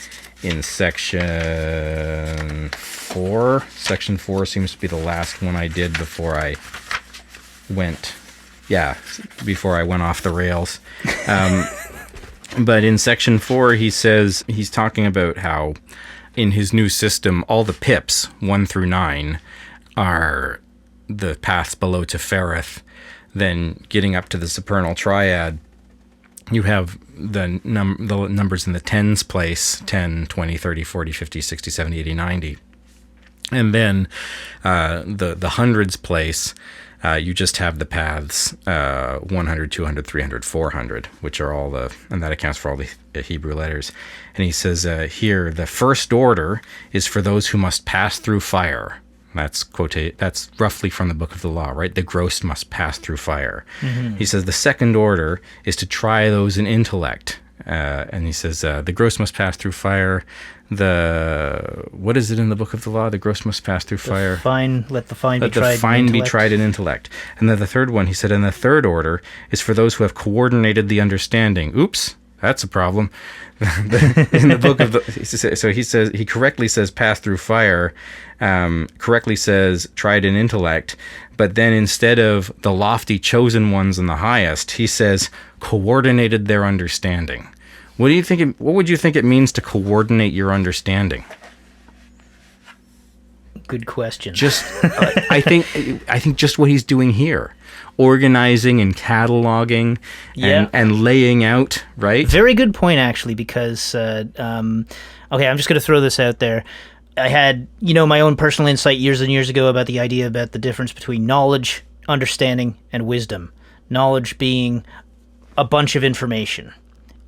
in section 4. Section 4 seems to be the last one I did before I went off the rails. But in section 4, he says, he's talking about how in his new system, all the pips, 1 through 9, are the paths below Tefereth. Then getting up to the supernal triad, you have the numbers in the tens place, 10, 20, 30, 40, 50, 60, 70, 80, 90. And then the hundreds place, you just have the paths 100, 200, 300, 400, which are all and that accounts for all the Hebrew letters. And he says here, the first order is for those who must pass through fire. That's roughly from the Book of the Law, right? The gross must pass through fire. Mm-hmm. He says the second order is to try those in intellect. And he says the gross must pass through fire. What is it in the Book of the Law? The gross must pass through fire. Let the fine be tried in intellect. And then the third one, he said, and the third order is for those who have coordinated the understanding. Oops, that's a problem. In the Book of the... So he says, he correctly says pass through fire, correctly says tried in intellect, but then instead of the lofty chosen ones and the highest, he says coordinated their understanding. What would you think it means to coordinate your understanding? Good question. I think just what he's doing here, organizing and cataloging and laying out, right? Very good point, actually, because okay, I'm just going to throw this out there. I had, my own personal insight years and years ago about the idea about the difference between knowledge, understanding, and wisdom. Knowledge being a bunch of information,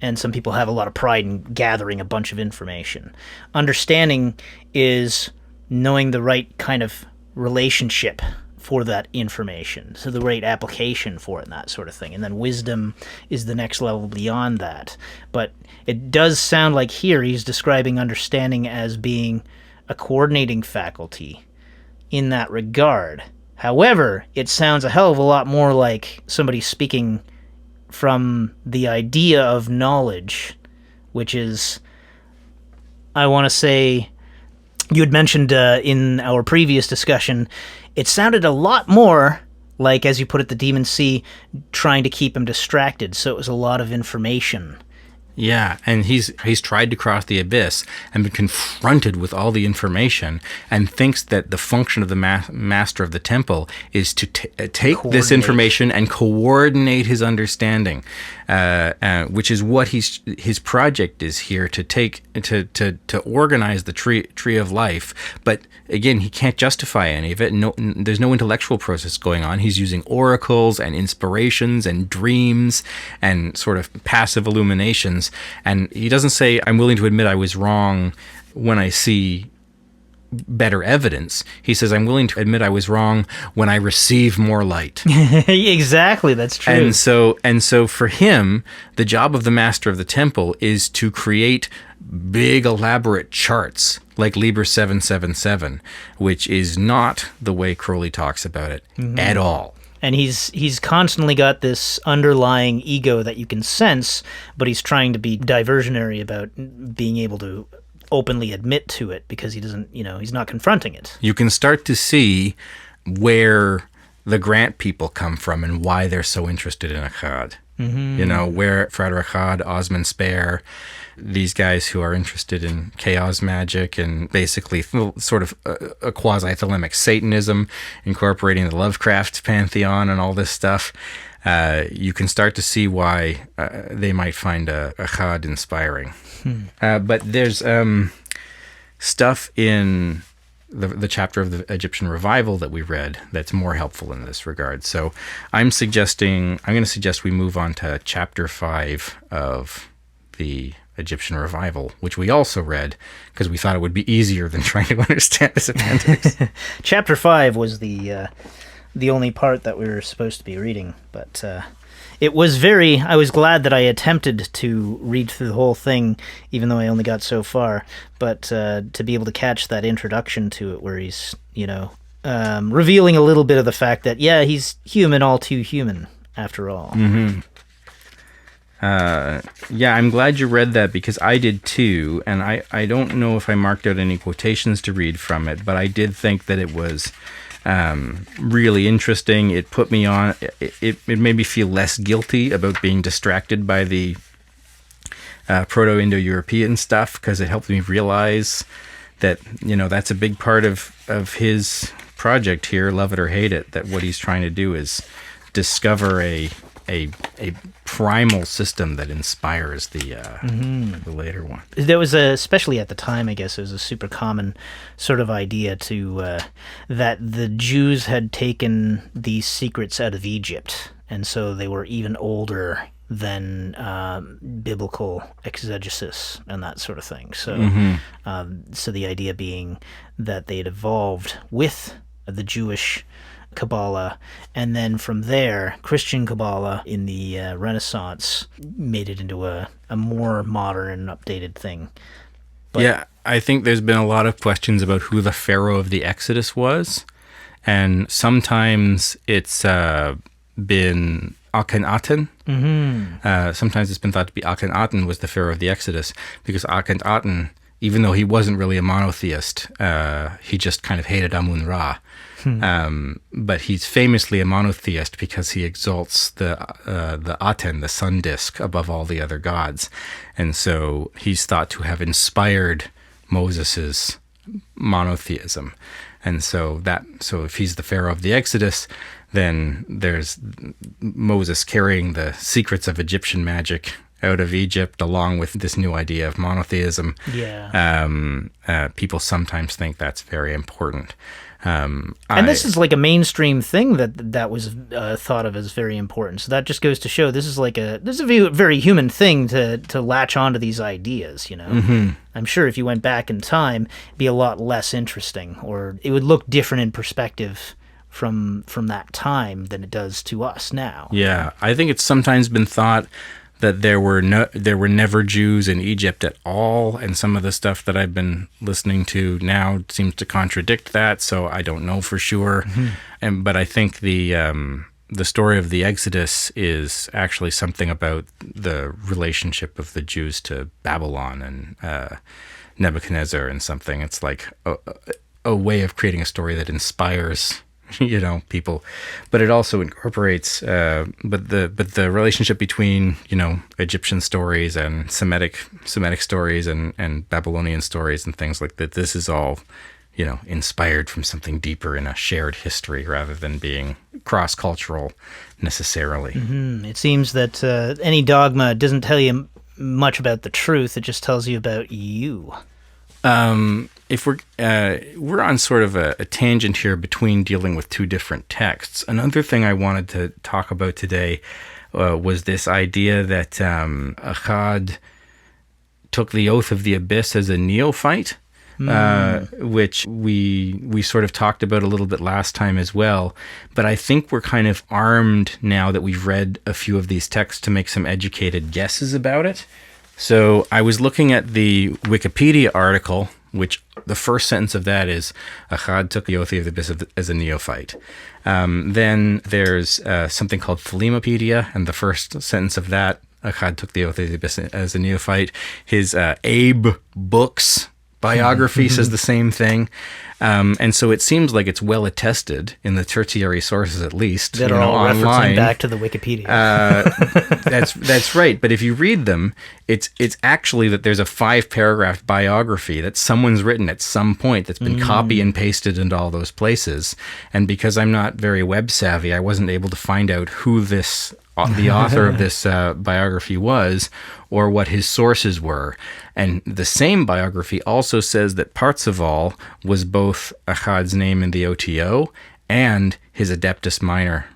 and some people have a lot of pride in gathering a bunch of information. Understanding is knowing the right kind of relationship for that information, so the right application for it and that sort of thing. And then wisdom is the next level beyond that. But it does sound like here he's describing understanding as being a coordinating faculty in that regard. However, it sounds a hell of a lot more like somebody speaking from the idea of knowledge, which is, I want to say, you had mentioned in our previous discussion, it sounded a lot more like, as you put it, the demon sea trying to keep him distracted. So it was a lot of information. Yeah, and he's tried to cross the abyss and been confronted with all the information, and thinks that the function of the master of the temple is to take this information and coordinate his understanding, which is what his project is here, to take to organize the tree of life. But again, he can't justify any of it. No, there's no intellectual process going on. He's using oracles and inspirations and dreams and sort of passive illuminations. And he doesn't say, I'm willing to admit I was wrong when I see better evidence. He says, I'm willing to admit I was wrong when I receive more light. Exactly, that's true. And so for him, the job of the master of the temple is to create big elaborate charts like Liber 777, which is not the way Crowley talks about it at all. And he's constantly got this underlying ego that you can sense, but he's trying to be diversionary about being able to openly admit to it, because he doesn't, he's not confronting it. You can start to see where the Grant people come from and why they're so interested in Achad. Where Frater Achad, Osmond Spare, these guys who are interested in chaos magic and basically sort of a quasi-Thelemic Satanism, incorporating the Lovecraft pantheon and all this stuff, you can start to see why they might find Achad inspiring. But there's stuff in the chapter of the Egyptian revival that we read that's more helpful in this regard. So I'm going to suggest we move on to chapter 5 of the Egyptian revival, which we also read because we thought it would be easier than trying to understand this appendix. Chapter 5 was the only part that we were supposed to be reading, but it was I was glad that I attempted to read through the whole thing, even though I only got so far, but to be able to catch that introduction to it where he's, revealing a little bit of the fact that, yeah, he's human, all too human, after all. Mm-hmm. Yeah, I'm glad you read that, because I did too, and I don't know if I marked out any quotations to read from it, but I did think that it was really interesting. It put me on, it made me feel less guilty about being distracted by the Proto-Indo-European stuff, because it helped me realize that, that's a big part of his project here, love it or hate it, that what he's trying to do is discover a primal system that inspires the later one. There was especially at the time, I guess, it was a super common sort of idea that the Jews had taken these secrets out of Egypt, and so they were even older than biblical exegesis and that sort of thing. So, so the idea being that they had evolved with the Jewish Qabalah, and then from there, Christian Qabalah in the Renaissance made it into a more modern and updated thing. But, yeah, I think there's been a lot of questions about who the Pharaoh of the Exodus was, and sometimes it's been Akhenaten. Sometimes it's been thought to be Akhenaten was the Pharaoh of the Exodus, because Akhenaten, even though he wasn't really a monotheist, he just kind of hated Amun-Ra. But he's famously a monotheist because he exalts the Aten, the sun disk, above all the other gods. And so he's thought to have inspired Moses's monotheism. And so if he's the Pharaoh of the Exodus, then there's Moses carrying the secrets of Egyptian magic out of Egypt, along with this new idea of monotheism. Yeah. People sometimes think that's very important. And this is like a mainstream thing that was thought of as very important. So that just goes to show this is a very human thing to latch onto these ideas, I'm sure if you went back in time, it'd be a lot less interesting, or it would look different in perspective from that time than it does to us now. Yeah, I think it's sometimes been thought that there were never Jews in Egypt at all, and some of the stuff that I've been listening to now seems to contradict that, so I don't know for sure. But I think the story of the Exodus is actually something about the relationship of the Jews to Babylon and Nebuchadnezzar and something. It's like a way of creating a story that inspires people, but it also incorporates, but the relationship between, Egyptian stories and Semitic stories and Babylonian stories and things like that. This is all, inspired from something deeper in a shared history rather than being cross-cultural necessarily. Mm-hmm. It seems that any dogma doesn't tell you much about the truth. It just tells you about you. If we're on sort of a tangent here between dealing with two different texts. Another thing I wanted to talk about today was this idea that Achad took the oath of the abyss as a neophyte. Which we sort of talked about a little bit last time as well. But I think we're kind of armed now that we've read a few of these texts to make some educated guesses about it. So I was looking at the Wikipedia article, which the first sentence of that is, Achad took the oath of the abyss as a neophyte. Then there's something called Thelema, and the first sentence of that, Achad took the oath of the abyss as a neophyte. His Abe Books biography says the same thing. And so it seems like it's well attested in the tertiary sources, at least, that are all online. Referencing back to the Wikipedia. That's right. But if you read them, it's actually that there's a 5-paragraph biography that someone's written at some point that's been copy and pasted into all those places. And because I'm not very web savvy, I wasn't able to find out who the author of this biography was, or what his sources were. And the same biography also says that Parzival was both Achad's name in the OTO and his Adeptus Minor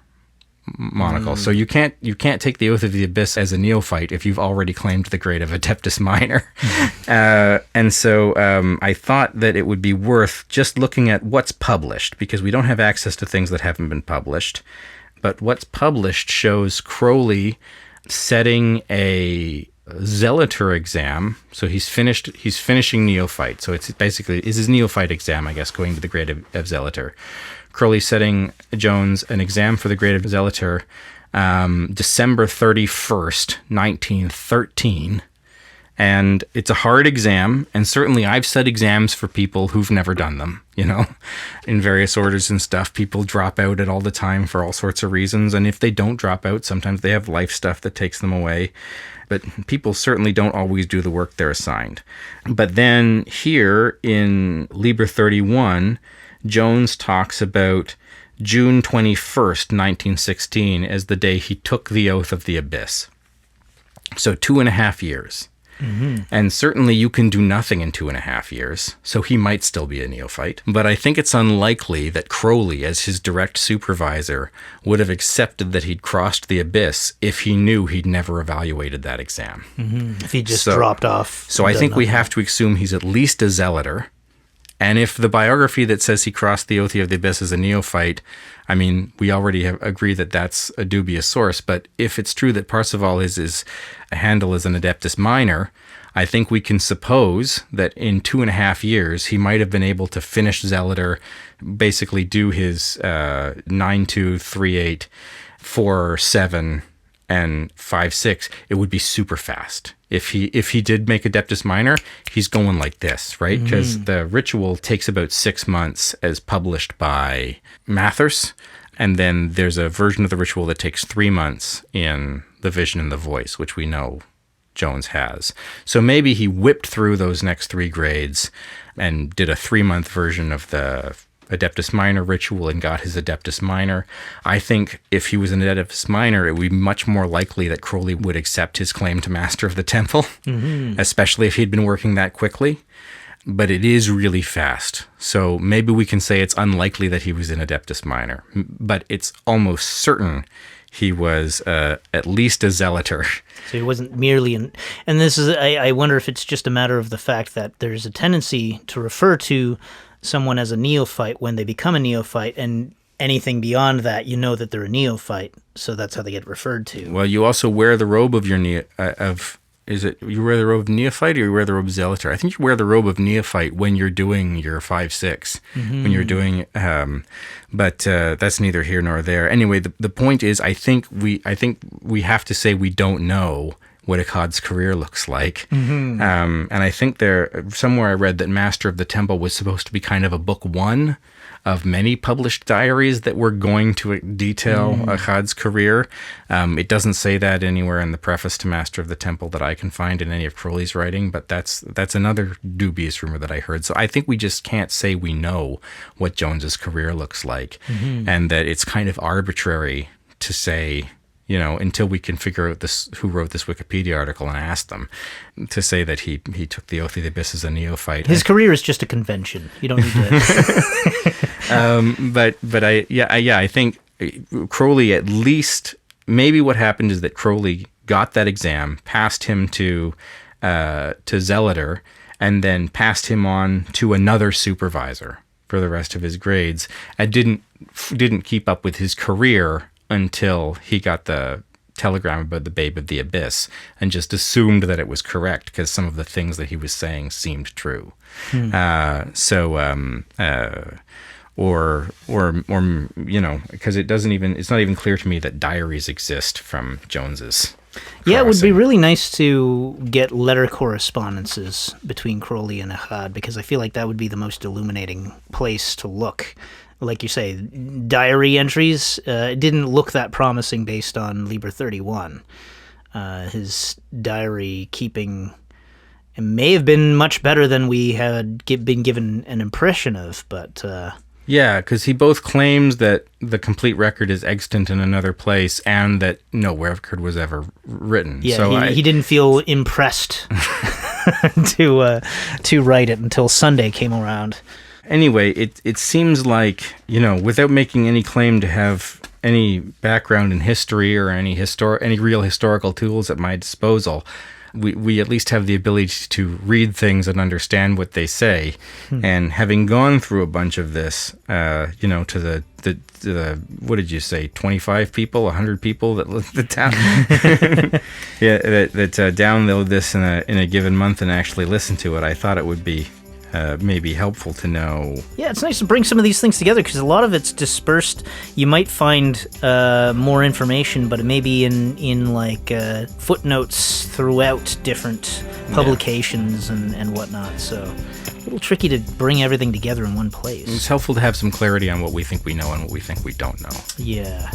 monocle. So you can't take the oath of the abyss as a neophyte if you've already claimed the grade of Adeptus Minor. And so I thought that it would be worth just looking at what's published, because we don't have access to things that haven't been published. But what's published shows Crowley setting a Zealoter exam. So he's finishing neophyte. So it's basically his neophyte exam, I guess, going to the grade of Zealoter. Crowley setting Jones an exam for the grade of Zealoter December 31st, 1913. And it's a hard exam, and certainly I've set exams for people who've never done them, in various orders and stuff. People drop out at all the time for all sorts of reasons, and if they don't drop out, sometimes they have life stuff that takes them away. But people certainly don't always do the work they're assigned. But then here in Liber 31, Jones talks about June 21st, 1916 as the day he took the oath of the abyss. So 2.5 years. Mm-hmm. And certainly you can do nothing in 2.5 years, so he might still be a neophyte. But I think it's unlikely that Crowley, as his direct supervisor, would have accepted that he'd crossed the abyss if he knew he'd never evaluated that exam. Mm-hmm. If he just dropped off. So I think we have to assume he's at least a zealoter. And if the biography that says he crossed the oath of the abyss as a neophyte, I mean, we already have agreed that that's a dubious source. But if it's true that Parzival is a handle as an Adeptus Minor, I think we can suppose that in 2.5 years, he might have been able to finish Zealoter, basically do his 9-2, 3-8, 4-7, and 5-6. It would be super fast. If he did make Adeptus Minor, he's going like this, right? Because the ritual takes about 6 months as published by Mathers. And then there's a version of the ritual that takes 3 months in The Vision and the Voice, which we know Jones has. So maybe he whipped through those next 3 grades and did a 3-month version of the Adeptus Minor ritual and got his Adeptus Minor. I think if he was an Adeptus Minor, it would be much more likely that Crowley would accept his claim to Master of the Temple, especially if he'd been working that quickly. But it is really fast. So maybe we can say it's unlikely that he was an Adeptus Minor, but it's almost certain he was at least a zealoter. So he wasn't merely and this is, I wonder if it's just a matter of the fact that there's a tendency to refer to someone as a neophyte when they become a neophyte, and anything beyond that, that they're a neophyte. So that's how they get referred to. Well, you also wear the robe of your you wear the robe of neophyte or you wear the robe of zealoter? I think you wear the robe of neophyte when you're doing your 5-6, when you're doing, but that's neither here nor there. Anyway, the point is, I think we have to say we don't know what Achad's career looks like. And I think somewhere I read that Master of the Temple was supposed to be kind of a book one of many published diaries that were going to detail Achad's career. It doesn't say that anywhere in the preface to Master of the Temple that I can find in any of Crowley's writing, but that's another dubious rumor that I heard. So I think we just can't say we know what Jones's career looks like, and that it's kind of arbitrary to say, until we can figure out who wrote this Wikipedia article and ask them, to say that he took the Oath of the Abyss as a neophyte. His career is just a convention. You don't need to. I think Crowley, at least, maybe what happened is that Crowley got that exam, passed him to Zellator, and then passed him on to another supervisor for the rest of his grades, and didn't keep up with his career until he got the telegram about the Babe of the Abyss, and just assumed that it was correct because some of the things that he was saying seemed true. Or because it's not even clear to me that diaries exist from Jones's crossing. Yeah, it would be really nice to get letter correspondences between Crowley and Achad, because I feel like that would be the most illuminating place to look. Like you say, diary entries didn't look that promising based on Liber 31. His diary keeping may have been much better than we had been given an impression of, but... Yeah, because he both claims that the complete record is extant in another place and that no record was ever written. Yeah, so he didn't feel impressed to write it until Sunday came around. Anyway, it seems like, without making any claim to have any background in history or any real historical tools at my disposal, we at least have the ability to read things and understand what they say. And having gone through a bunch of this, to the what did you say, 25 people, 100 people that download this in a given month and actually listen to it, I thought it would be maybe helpful to know. Yeah, it's nice to bring some of these things together because a lot of it's dispersed. You might find more information, but it may be in like footnotes throughout different publications and whatnot. So a little tricky to bring everything together in one place. It's helpful to have some clarity on what we think we know and what we think we don't know. Yeah.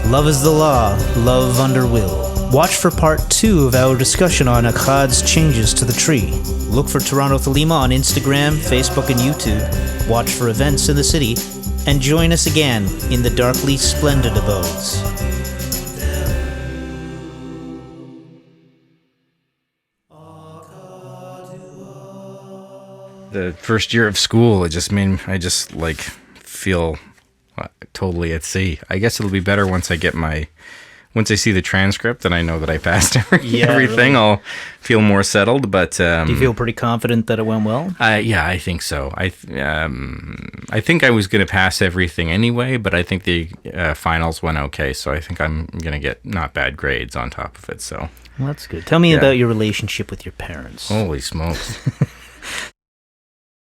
Love is the law, love under will. Watch for part 2 of our discussion on Achad's changes to the tree. Look for Toronto Thelema on Instagram, Facebook, and YouTube. Watch for events in the city. And join us again in the darkly splendid abodes. The first year of school, I just feel totally at sea. I guess it'll be better once I see the transcript and I know that I passed everything. Really. I'll feel more settled. But do you feel pretty confident that it went well? Yeah, I think so. I think I was going to pass everything anyway, but I think the finals went okay. So I think I'm going to get not bad grades on top of it. So well, that's good. Tell me about your relationship with your parents. Holy smokes.